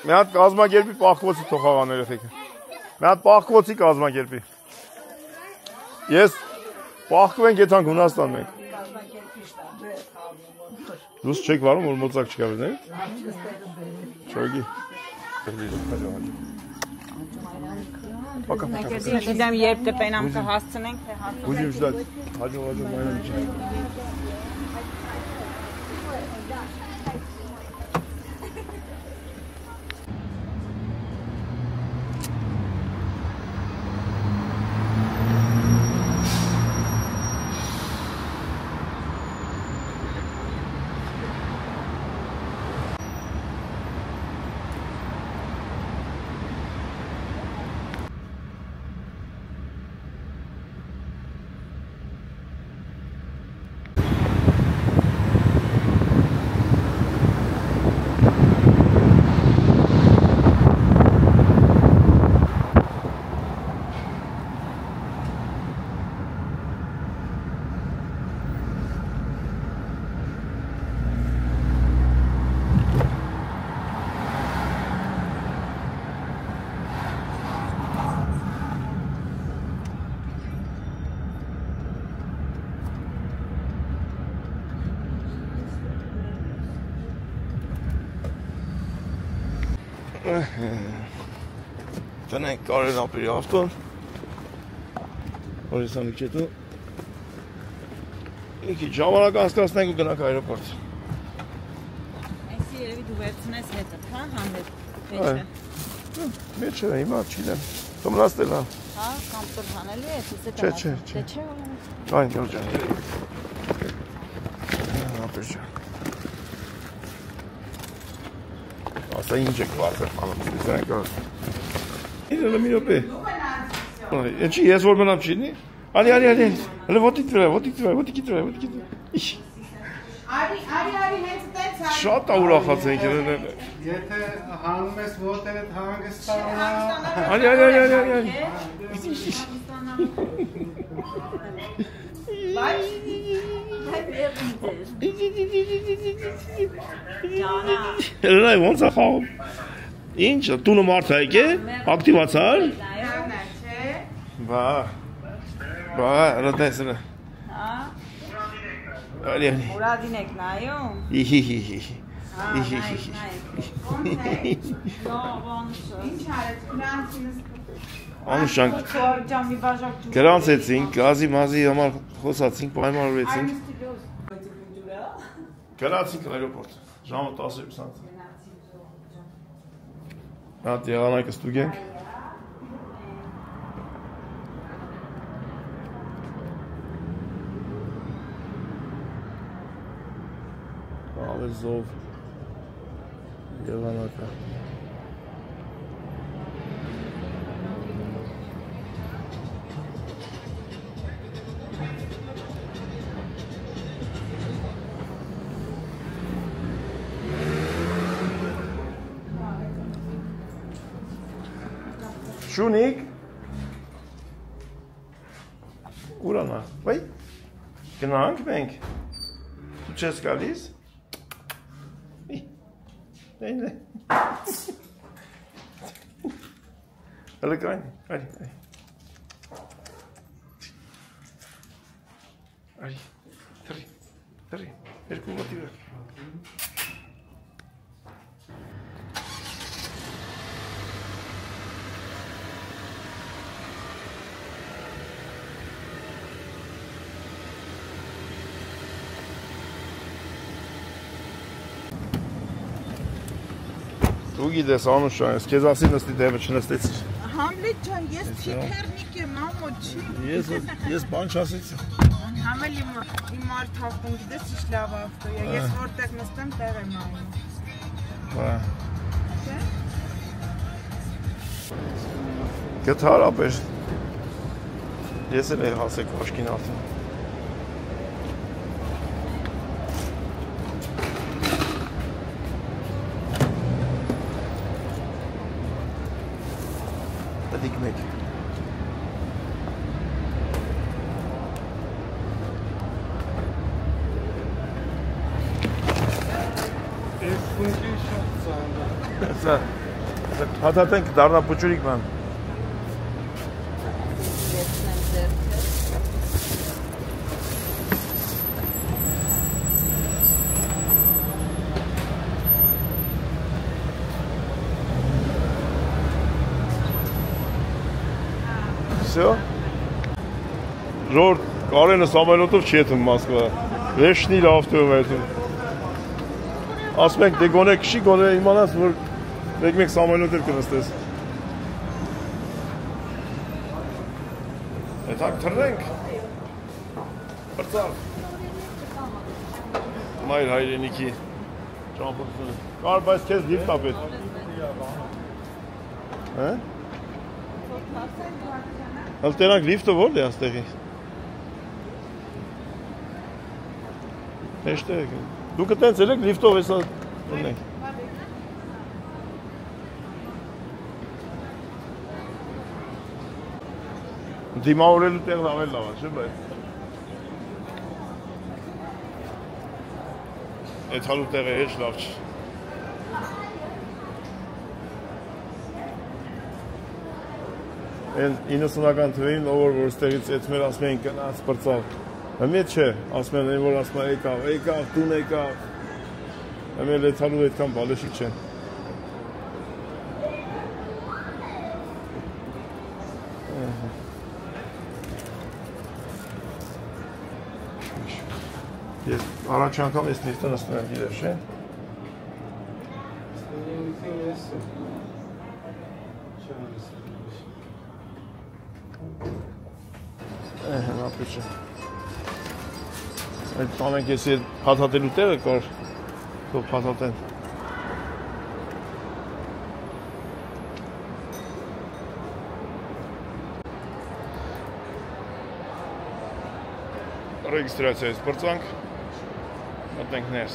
A: Մի հատ կազմակերպի պահկվոցի թող խաղան երեխեքը։ Մի հատ պահկվոցի կազմակերպի։ Ես պահկվենք եթանք Հունաստան մենք։ Դուս չեք վարում, որ մոծակ չկա վեզ, Չոգի։
G: Չգիտեմ երբ կպենամ կհասցնենք, թե
A: Ուզիմ ժդատ, հաջող մայրան չի։ Տնենք կարեն ապերի ավտոն, որ եսանիք չետու, ինքի ժամանակ անցկացնենք ու գնանք այրոպորտ։
F: Այսի երևի դու վերցնես հետը, հա, համետ,
A: Մեջը, հիմա չիլեմ, թոմնաստել հա։
F: Հա, կամպտոր հանելու ես, ես
A: Չէ, այն գոր ջան, ապեր ջան։ Ասա ինչ եք վարձել անում, զենք ար։ Իրը մի ռոպե։ Ինչի ես որ մնամ չինի։ Ալի, հələ ոտիք վրա։
G: Արի, հենց տենց արի։
A: Շատ ուրախած ենք։
H: Եթե հանում ես ոտերդ հանգստանա։
A: Ալի։ Հələ ոնց է խաղում։ Ինչ, տունը մարդ է եկե, ակտիվացար։ Բա, հələ տես հələ։ Ալի։
G: Ուրադին եք նայում։ Ինչ արեց,
A: Անուշ ջան, գրանցեցինք, գազի մազի համար խոսացինք, պայմանավորվեցինք։ Գնացինք այրոպորտ, ժամը 10:20։ Հատ եղանակը ստուգենք։ Ավեզով եղանակը։ Շունիկ Ուրանա, վայ, գնանք մենք, դու չես գալիս, Հələ կային, այ։ Այ, թրի, երկու ոտի վրա։ Դու գիտես Անուշան, ես քեզ ասի նստի դեպը չնստեցի։
G: Համլետ ջան, ես թիթեռնիկ եմ, ամո չի։
A: Ես բան չասեցի։
G: Համել իմ արդակում գիտես ինչ լավ ավտո է, ես որտեղ նստեմ տեղ եմ անում։
A: Բա։ Գտարապես։ Ես էլ հասեք աշկին արդեն։ Տդիկ մեկ։
H: Ես ֆունկի շատ ծանր։
A: Սա հաթաթենք դառնա փուճուրիկ ման։ Всё. Ժորդ Կարենը Սամվելոտով չի եթում Մոսկվա։ Վեշնի ավտոյով եթում։ Ասում ենք դե գոնե քշի գոնե իմանաս որ մեկ Սամվելոտով կնստես։ Այդակ թռնենք։ Բրծավ։ Մայր հայրենիքի ճամփորդությունը։ Կար բայց քեզ լիֆտ ապետ։ Հա? Հալտերանք լիֆտը ո՞րն է աստեղի։ Էստեղ։ Դուք տենց ելեք լիֆտով հեսա ունենք։ Դիմավորելու տեղը ավելի լավ է, չէ՞ բայց։ Այդ հալու տեղը հեչ լավ չի։ Են 90-ական թվերին ով որ ստեղից այդ մեր ասում էին գնաց բրծավ։ Հիմա չէ, ասում են որ ասում եկավ, տուն եկավ։ Հիմա լեթալու այդքան բալեշիկ չեն։ Ես առաջ անգամ ես լիֆտը նստում եմ գիտես, չէ՞։ Ապիչը։ Այդ տանենք ես հաթատելու տեղը կար, թող հաթատեն։ Ռեգիստրացիայից բրծանք, մտնենք ներս։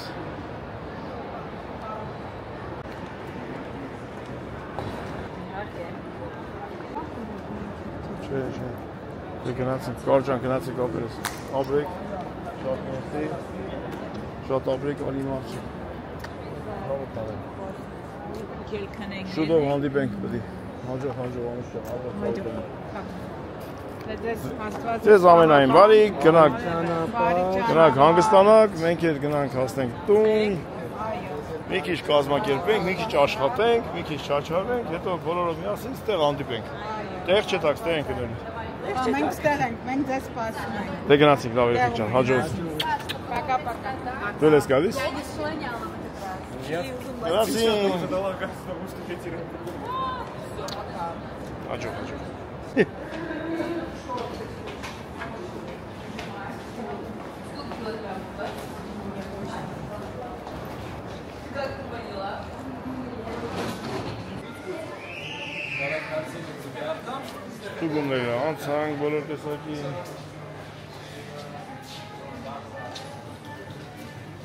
A: Չէ։ Դե գնացինք, կարճան գնացինք ապրես, ապրեք, շատ մերսի, շատ ապրեք, ալի մարդ չի։ Շուտով հանդիպենք պտի, հաջող Անուշ Ձեզ ամենայն բարիք, գնանք հանգստանանք, մենք էլ գնանք հասնենք տուն, մի քիչ կազմակերպենք, մի քիչ աշխատենք, մի քիչ չաչարվենք, հետո բոլորով միասին ստեղ հանդիպենք, տեղ չետակ, ստեղ ենք գնելու։
G: Մենք ստեղ ենք, մենք ձեզ սպասում ենք։
A: Դե գնացինք լավ եկեք ջան, հաջողություն։
G: Պակա։
A: Դու ես գալիս։ Գնացինք։ Հաջող։ Տուգումները անցանք բոլոր տեսակի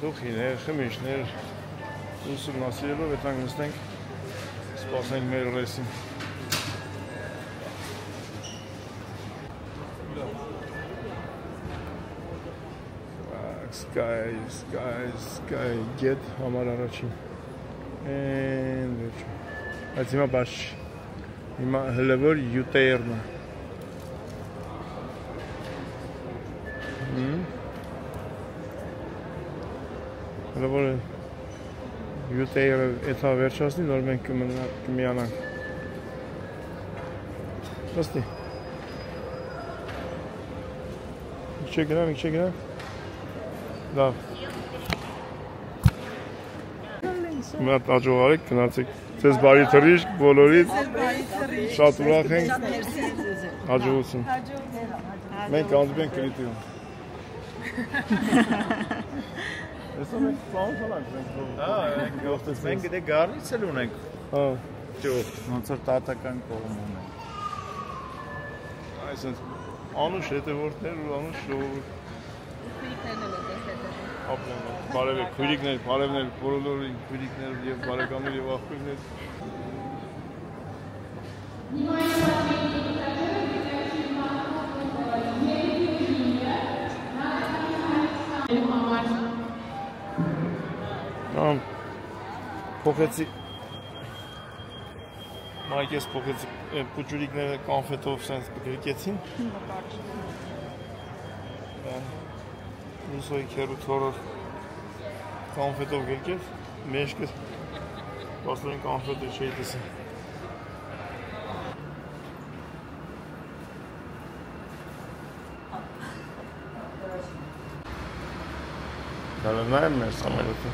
A: դուխիներ, խմիչներ ուսումնասիրելով այդանք նստենք սպասենք մեր ռեսին Sky get համար առաջին այդ հիմա բաց Հիմա հլևոր յուտերն է։ Հլևոր յուտերը էթա վերջացնի, նոր մենք կմիանանք։ Ոստի։ Իքչե գնամ։ Լավ։ Մի հատ աջողարեք, գնացեք։ Ձեզ բարի թռիչք բոլորից։ Շատ ուրախ ենք։ Հաջողություն։ Մենք անձնենք կրիտիում։ Այսօր մենք ծանոթանանք
I: մենք դե գառնից էլ ունենք։
A: Հա։
I: Ճոխ, ոնց որ տատական կողմ ունենք։
A: Այսինքն անուշ հետևորդներ ու անուշ ժողովուրդ։ Բարևեք, քույրիկներ, բարևներ, բոլորին քույրիկներ եւ բարեկամներ եւ աղբյուրներ։ Փոխեցի Մայքես փոխեցի փուջուրիկները կոնֆետով sense գրկեցին։ Ուսոյի քերու թորը կոնֆետով գրկեց, մեջքը պաստորին կոնֆետը չի տեսին։ Դալը նայեմ մեր սամելոտը։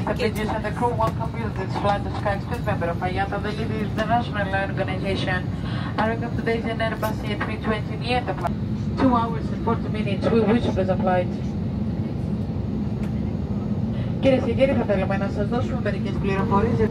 J: Mr. Bridges and the crew welcome you to this flight of Sky Express member of IATA, the international organization. Arriving today's in Airbus A320 near the flight. 2 hours and 40 minutes, we wish for the flight. Κυρίες και κύριοι, θα θέλαμε να σας δώσουμε μερικές πληροφορίες.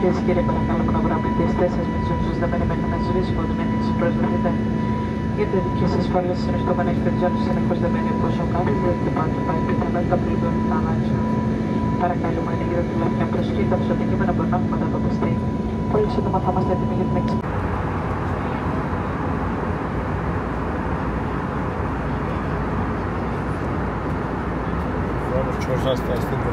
J: Κυρίες και κύριοι, παρακαλώ προγραμμίτε τις θέσεις με τους εξουσιασμένοι μέχρι να σβήσουμε ότι μένει τις πρόσβασετε. Για τη δική σας ασφάλεια συνιστούμε να έχετε τζόνους συνεχώς δεμένοι όσο κάνεις, διότι πάντα πάει πιθανότητα τα πλήρων θανάτου. Παρακαλούμε να γύρω του λαφιά προσοχή, τα αντικείμενα μπορεί να έχουμε μετατοπιστεί. Πολύ σύντομα θα είμαστε έτοιμοι για την εξυπηρέτηση.
A: Vamos, çorjaz testinde.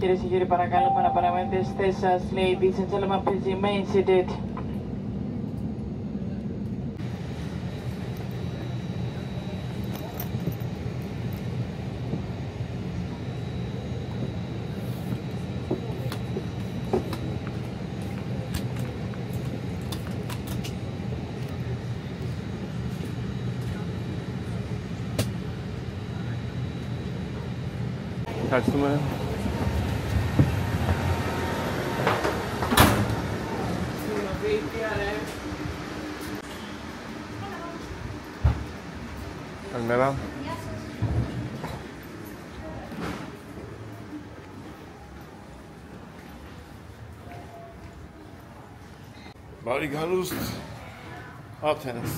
J: Κυρίες και κύριοι, παρακαλούμε να παραμένετε στις θέσεις σας. Ladies and gentlemen, please remain seated.
A: Ευχαριστούμε. Καλημέρα. Բարի գալուստ Աթենս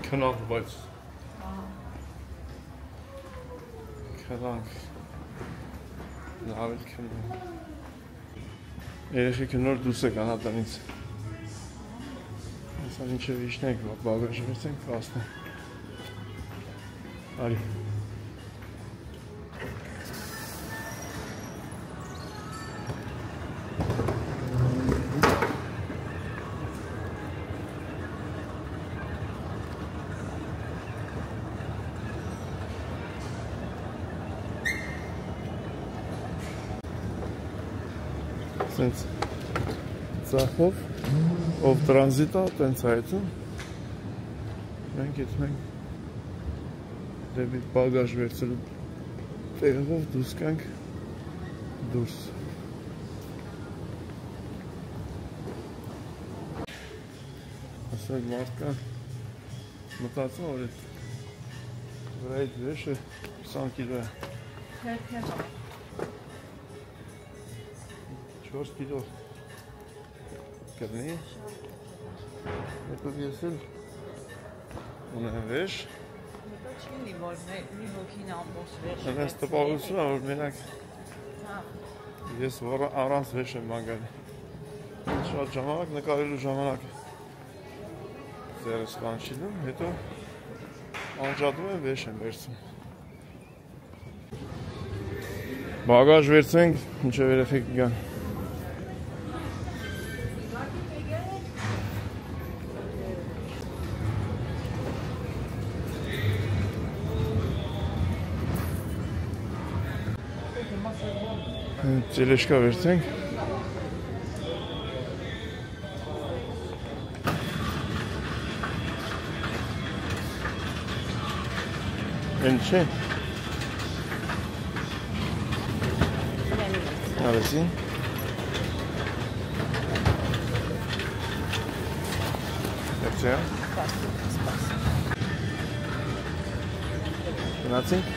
A: քնող բայց քնանք լավ էլ քնում երեխեքը նոր դուրս եկան ատանից ասան ինչև իշնենք բաղաժ վերցենք կասնենք արի Սենց ծախով, ով տրանզիտա, տենց այծում մենք ետ մենք դեպի բագաժ վերցելու տեղով դուս կանք դուրս ասակ մարդ կան մտացում որ էտ վրայիտ վեշը 20 կիլո է 4 կիլո կրնի հետո ես էլ ունեմ վեշ
F: Հետո չի ունի, որ մի հոգին ամբողջ վեշ
A: Ես տպավորություն որ մենակ ես առանց վեշ եմ մանգալի շատ ժամանակ նկարելու ժամանակ ձերս կանչիլում հետո անջատում եմ վեշ եմ վերցում բագաժ վերցենք մինչև երեխեք գան Тележка վերցենք Ինչ է Արեցի Էցե Գնացինք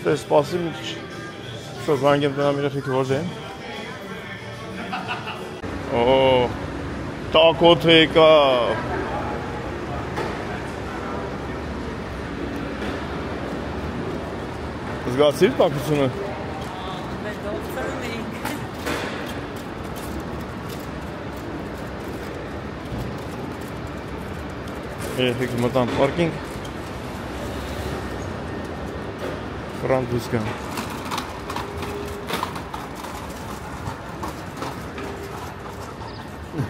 A: Ստես սպասիմ Սո զանգեմ տնամ իրեխիքը որ ձեն Օ տակոտ եկա Զգացիր տակությունը
F: Մեր դոկտորում էինք
A: Երեխիքը մտան պարկինգ Ֆրանկ դուս կան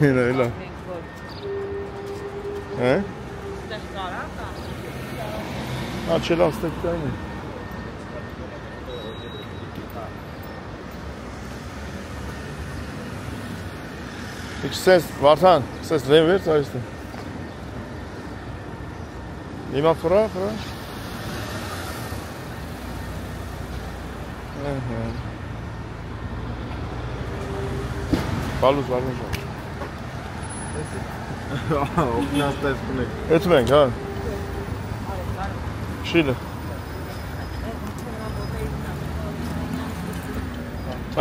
A: Հենա էլա Հե?
F: Ստեղ կարա կա
A: Աչելա ստեղ կային է Իքսես, Վարդան, իքսես լեմ վերց այստեղ Հիմա խրա Բալուս
I: Օգնած տեսնում եք
A: Էթում ենք, հա Շիլը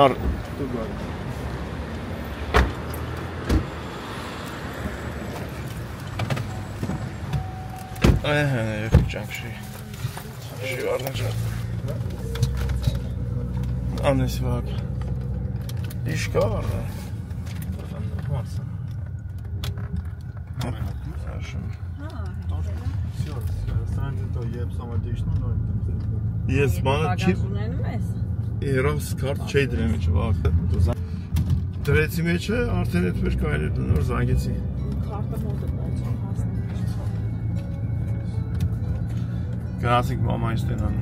A: Ար Դու գար Ջանք շի։ Շի առնջա։ Անես վակ։ Իշ կա առնա։ Ես մանը չի երავს կարդ չի դրեմ իչ վակ դրեցի մեջը արդեն էդ մեջ կայր էր նոր զանգեցի գնացինք մամայից տենան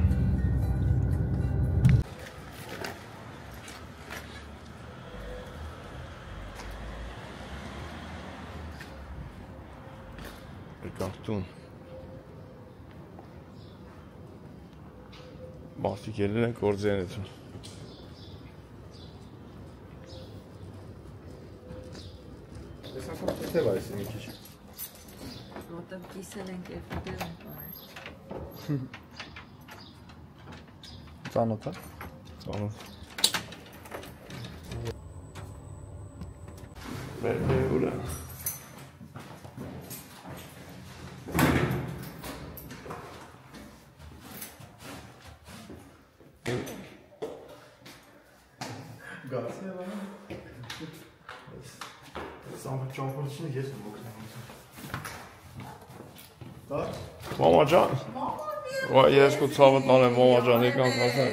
A: եկանք տուն Մարդիկ ելել են գործենություն Ես անգամ թեթև այս մի քիչ
F: Որտև կիսել ենք և դեր ենք բարել
A: Ծանոտ է? Ծանոտ Բերդե ուր է Ճամփորդությունը ես եմ օգնում։ Մամա ջան։ Վայ ես քո ցավդ նանեմ մամա ջան, եկանք ասեմ։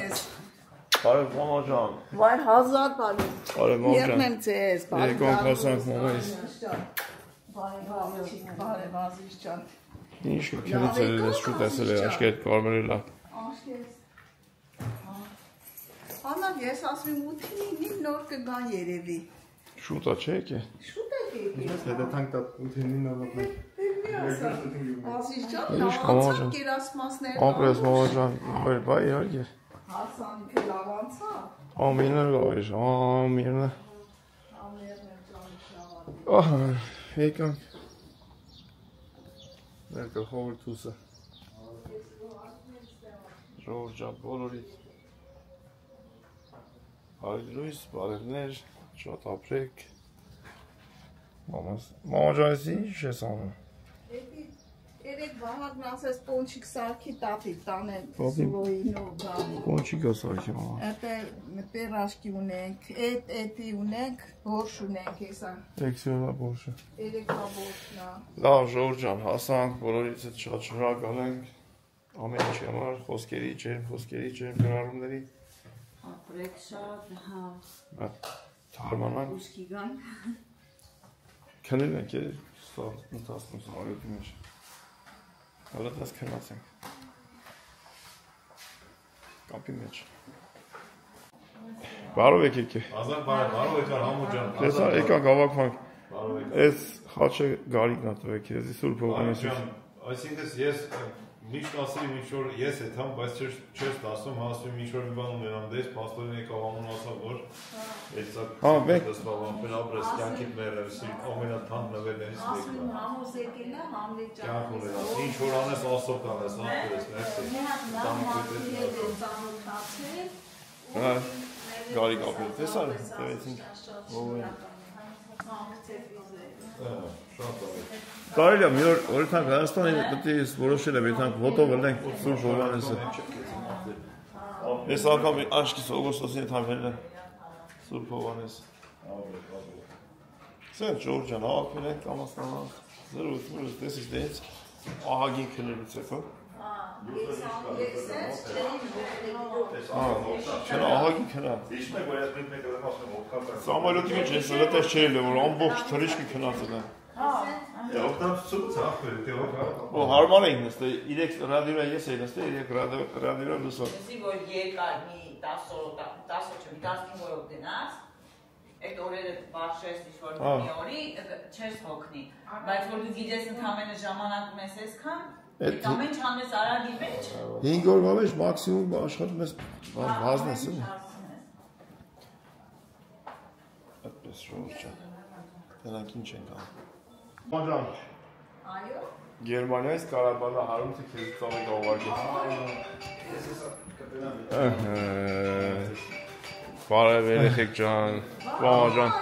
A: Բարև մամա ջան։
G: Վայ հազար բարև։
A: Բարև մամա ջան։
G: Երնեմ ձեզ, բարև։
A: Եկանք ասենք մամայից։
G: Բարև ազիզ ջան։
A: Ինչ քնից ես շուտ ասել եմ աշկետ կարմերի լավ։
G: Աշկետ։ Անա ես ասում եմ 8-9 նոր կգան երևի։
A: Շուտա չէ եկե։
G: Շուտ եք եկել։
I: Ես հետո թանկ տա 8-9 նավակներ։
G: Ազիզ ջան,
A: անցավ
G: կերասմասներ։
A: Ապրես մամա ջան, բայ իհարկե։
G: Հասանիքը լավ անցավ։
A: Ամիրն էլ գավեր, ամիրն։ Եկանք։ Մեր գլխավոր թուսը։ Ժողովուրդ ջան, բոլորիդ։ Բարև լույս, բարևներ, շատ ապրեք։ Մամա ջան, ինչ ես անում։
G: Երեք Վահագն ասես պոնչիկ սարքի տապի տանեն Սուլոյին ու գանի։
A: Պոնչիկա սարքի մամա։
G: Էտե պերաշկի ունենք, էտի ունենք, բորշ ունենք հեսա։
A: Էքսիոնա բորշը։
G: Երեկվա բորշնա։
A: Լավ ժողովուրդ ջան, հասանք, բոլորից հետ շատ շնորհակալ ենք։ Ամեն ինչի համար, խոսքերի ջերմ գրառումների։
F: Ապրեք շատ, հա։
A: Թարմանանք։
F: Ուսկի գան։
A: Քնել ենք սա մտածում սարյոտի մեջ։ Հələ դες քնացենք։ Կապի մեջ։ Բարով եք եկե։
I: Ազատ բարով եկար համու ջան։
A: Տեսա եկանք հավաքվանք։ Այս խաչը գարիկն ա տվեք, ես Սուրբ Հովհաննեսից։
I: Այսինքն ես միշտ ասում ինչ որ ես եմ, բայց չես ասում, ասում ինչ որ մի բան ունենամ դες, պաստորին եկավ ամուն ասավ որ Էսա դասվավան բնաբրես կյանքիդ մերերսի ամենաթանկ նվերներից մեկն է։
G: Ասում համոս եկելա, համլետ
I: Կյանք ունենաս, ինչ որ անես ասով կանես, ապրես,
A: ներսի։ Գարիկ ապել, տեսա տվեցինք։ Կարելի է մի օր օրինակ Հայաստանի պետք է որոշել եմ, եթե ոտով ելնենք Սուրբ Հովհաննեսը։ Ես անգամ աշկիս օգոստոսին ընդհանրել եմ Սուրբ Հովհաննես։ Սեն Ջորջ ջան, հավաքվել ենք ամասնանանք, զրույց տեսից դենց ահագին քնելուց եկա։ Չնա ահագին քնա։ Սամալյոտի մեջ ես լտես չէ ելը, որ ամբողջ թրիշկի քնացել եմ։ Ու հարմար էինք նստել, 3 ռադիորա ես էի նստել, 3 ռադիորա լուսով։
F: Եսի որ երկար մի 10 չէ, 15 օրով դնաս, այդ օրերը բաշես ինչ-որ մի օրի, չես հոգնի, բայց որ դու գիտես ընդամենը ժամանակում ես այսքան, այդ ամեն չանես արագի մեջ։
A: 5 օրվա մեջ մաքսիմում աշխատում ես վազնես եմ։ Այդպես շորջ ջան, դրանք ինչ ենք անում։ Մոջան, Գերմանիայից Կարաբաղը հարումցը քեզ ծավեկ ավարկես։ Բարև երեխեք ջան, մամա ջան,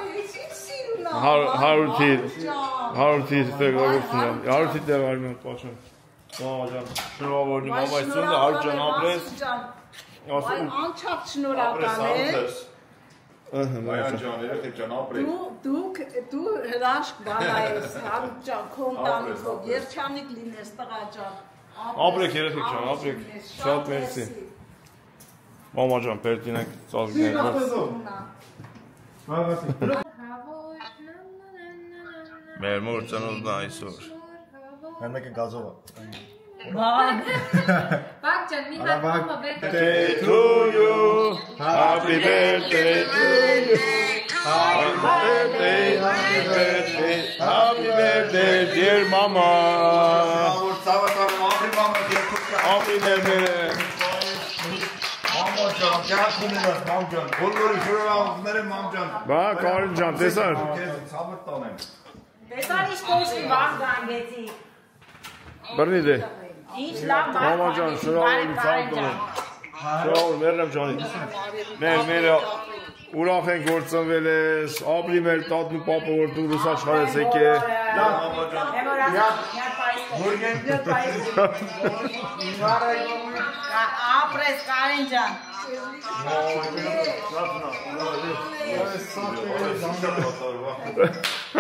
A: 100 թիվ տեղավորություն եմ, 100 թիվ տեղավորում եմ պաչեմ։ Մամաջան, շնորհավորում մամայց ծնունդը հարջան ապրես։
G: Այ անչափ շնորհակալ եմ։
I: Մայան ջան, երեխեք ջան, ապրեք։
G: Դու հրաշք բանա ես, հարուտ ջան, քո ընտանիքով երջանիկ լինես տղա ջան։
A: Ապրեք երեխեք ջան, ապրեք։ Շատ մերսի։ Մամաջան, պերտինեք ծաղիկներով։ Մեր մոր ծնունդն այսօր։
K: Մեր մեկը գազով է։
E: Բակ ջան, մի հատ մամա
A: Birthday to you, happy birthday to you, happy birthday, happy birthday, happy birthday, dear mama. Happy birthday. Բա Կարեն ջան, տեսար։
F: Տեսար ինչ կոշի վաղ գանգեցի։
A: Բռնի դե։
F: Ինչ լավ բան։
A: Մամա ջան, շնորհավորում ցավ տոնեմ։ Շնորհավոր մերնեմ ջանի։ Մեր ուրախ ենք որ ծնվել ես, ապրի մեր տատն ու պապը որ դու ռուս աշխարհես եկե։
F: Ապրես Կարեն ջան։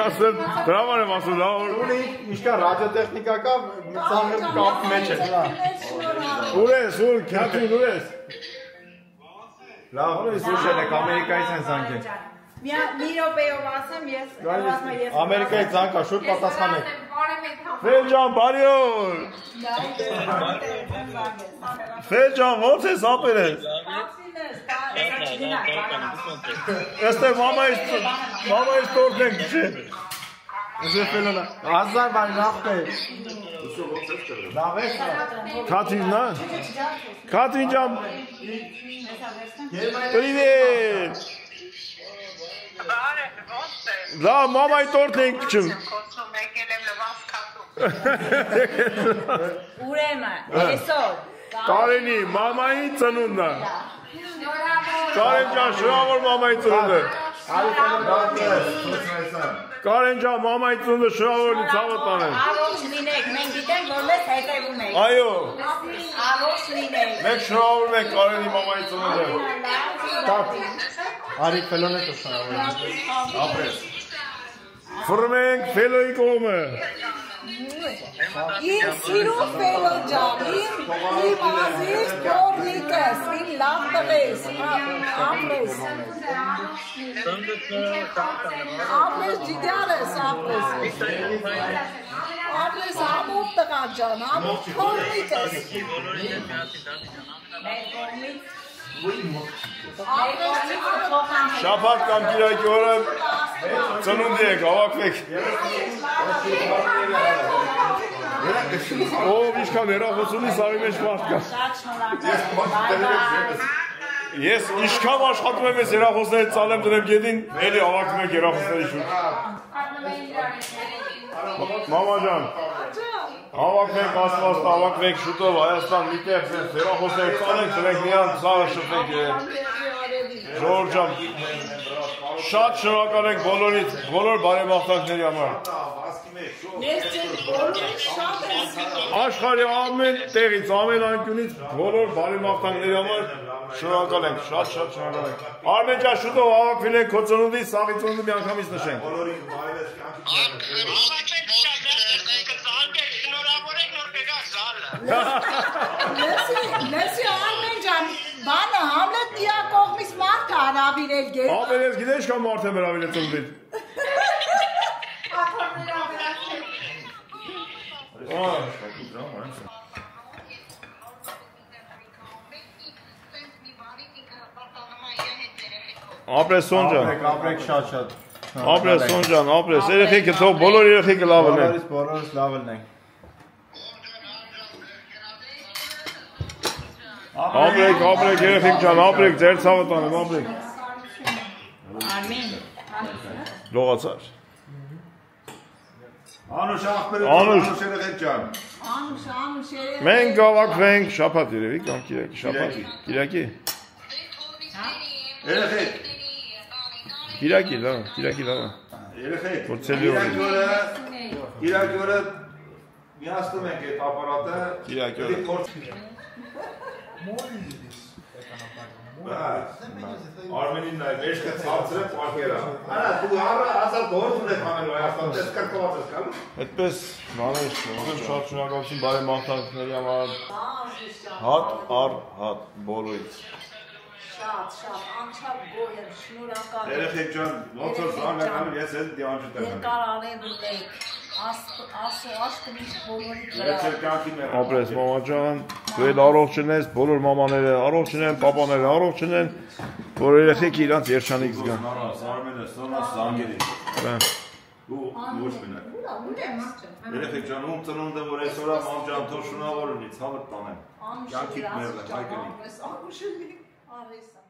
A: Ասեմ, դրաման եմ ասում, լավ
K: Ունի, ինչքան ռադիոտեխնիկա կա, ծաղր կապ մեջ է։
A: Ուր ես, ուր, քյատին ուր ես։
K: Լավ, սուշել եք, Ամերիկայից են զանգել։
G: Մի րոպեով ասեմ, ես
K: Ամերիկայից զանգա, շուտ պատասխանեք։
A: Ֆել ջան, բարի օր։ Ֆել ջան, ո՞նց ես ապեր ես։ Այստեղ մամայից տորտ ենք չէ։
K: Ուզե ֆելոնա, ազար բարի լավ է։ Լավ է։
A: Քաթին նա։ Քաթին ջան։ Привет։ Լավ, մամայի տորտ ենք քչում։
F: Ուրեմն, այսօր
A: Կարենի, մամայի ծնունդն է։ Կարեն ջան, շնորհավոր մամայի ծնունդը։ Կարեն ջան, մամայի ծնունդը շնորհավորի ցավը տանեմ։
F: առողջ լինեք, մենք գիտենք որ մեզ հետևում եք։
A: Այո։
F: Առողջ լինեք։
A: Մենք շնորհավորում ենք Կարենի մամայի ծնունդը։
K: Արի ֆելոնը շնորհավորում։
A: Ապրես։ Ֆրմենք ֆելոյի կողմը։
G: Իմ սիրուն ֆելո ջան, իմ ազիզ կողմիկս, իմ լավ տղես, ապրես։ Ապրես ջիգարես, ապրես։ Ապրես ամուր տղա ջան, ամուր կողմիկս։
A: Շաբաթ կամ կիրակի օրը ծնունդի եք, հավաքվեք։ Ով ինչքան հեռախոսունի սարի մեջ մարդ կա։ Ես ինչքան աշխատում եմ ես հեռախոսները ծալեմ դրեմ գետին, էլի հավաքվում եք հեռախոսների շուրջ։ Մամա ջան, հավաքվեք Աստվածը, հավաքվեք շուտով Հայաստան մի տեղ հեռախոսները ծալենք, դրենք միան ծաղը շփվենք։ Ժողովուրդ ջան, շատ շնորհակալ ենք բոլորից, բոլոր բարեմաղթանքների համար։ Աշխարհի ամեն տեղից, ամեն անկյունից բոլոր բարեմաղթանքների համար շնորհակալ ենք, շատ շնորհակալ ենք։ Արմեն ջան, շուտով հավաքվել ենք քո ծնունդի, սաղի ծնունդը միանգամից նշենք։
G: Լեսի Արմեն ջան, բանը Համլետ դիա կողմից մարդ է հրավիրել գետ։
A: Ապեր ես գիտես կամ մարդ եմ հրավիրել ծնունդին։ Ապրես Սոն ջան։
K: Ապրեք շատ։
A: Ապրես Սոն ջան, ապրես։ Երեխեքը թող բոլոր երեխեքը լավ լինեն։
K: Բոլորս լավ լինենք։
A: Ապրեք, երեխեք ջան, ապրեք, ձեր ցավը տանեմ, ապրեք։
F: Արմին։
A: Լողացար։
I: Անուշ աղբերը երեխեք ջան։
G: Անուշ երեխեք։
A: Մենք գավակվենք շաբաթ երևի կամ կիրակի, շաբաթ, կիրակի։
I: Երեխեք։
A: Կիրակի լավ։
I: Երեխեք։ Կիրակի օրը միացնում ենք այդ ապարատը։
A: Կիրակի օրը։
I: Արմենին նայ, մեջքը ցածրը պարկերա։ Արա դու առա ասալ գործ ունես անելու Հայաստան, դες կրկված ես գալու։
A: Այդպես մանես, ուսեմ շատ շնորհակալություն բարեմաղթանքների համար։ Հատ առ հատ բոլորից։
G: Շատ, անչափ գոհ եմ, շնորհակալ եմ։
I: Երեխեք ջան, ոնց որ զանգանալու ես այդ դիանջուտ եմ։
G: Երկար արևելք, Աստծո աշկը միշտ բոլորի վրա։
I: Ես կյանքի մեր։
A: Ապրես մամա ջան, դու էլ առողջնես, բոլոր մամաները առողջնեն, պապաները առողջնեն, որ երեխեք իրանց երջանիկ զգան։
I: Արմենը, Սոնաս, Զանգերի։ Ու ոչ մենակ։ Երեխեք ջան, ում ծնունդը որ այսօր մամ ջան թող շնորհավոր լինի, ցավը տանեմ։ Կյանքի մերն է, հայկնի։
G: Արմուշելի, արես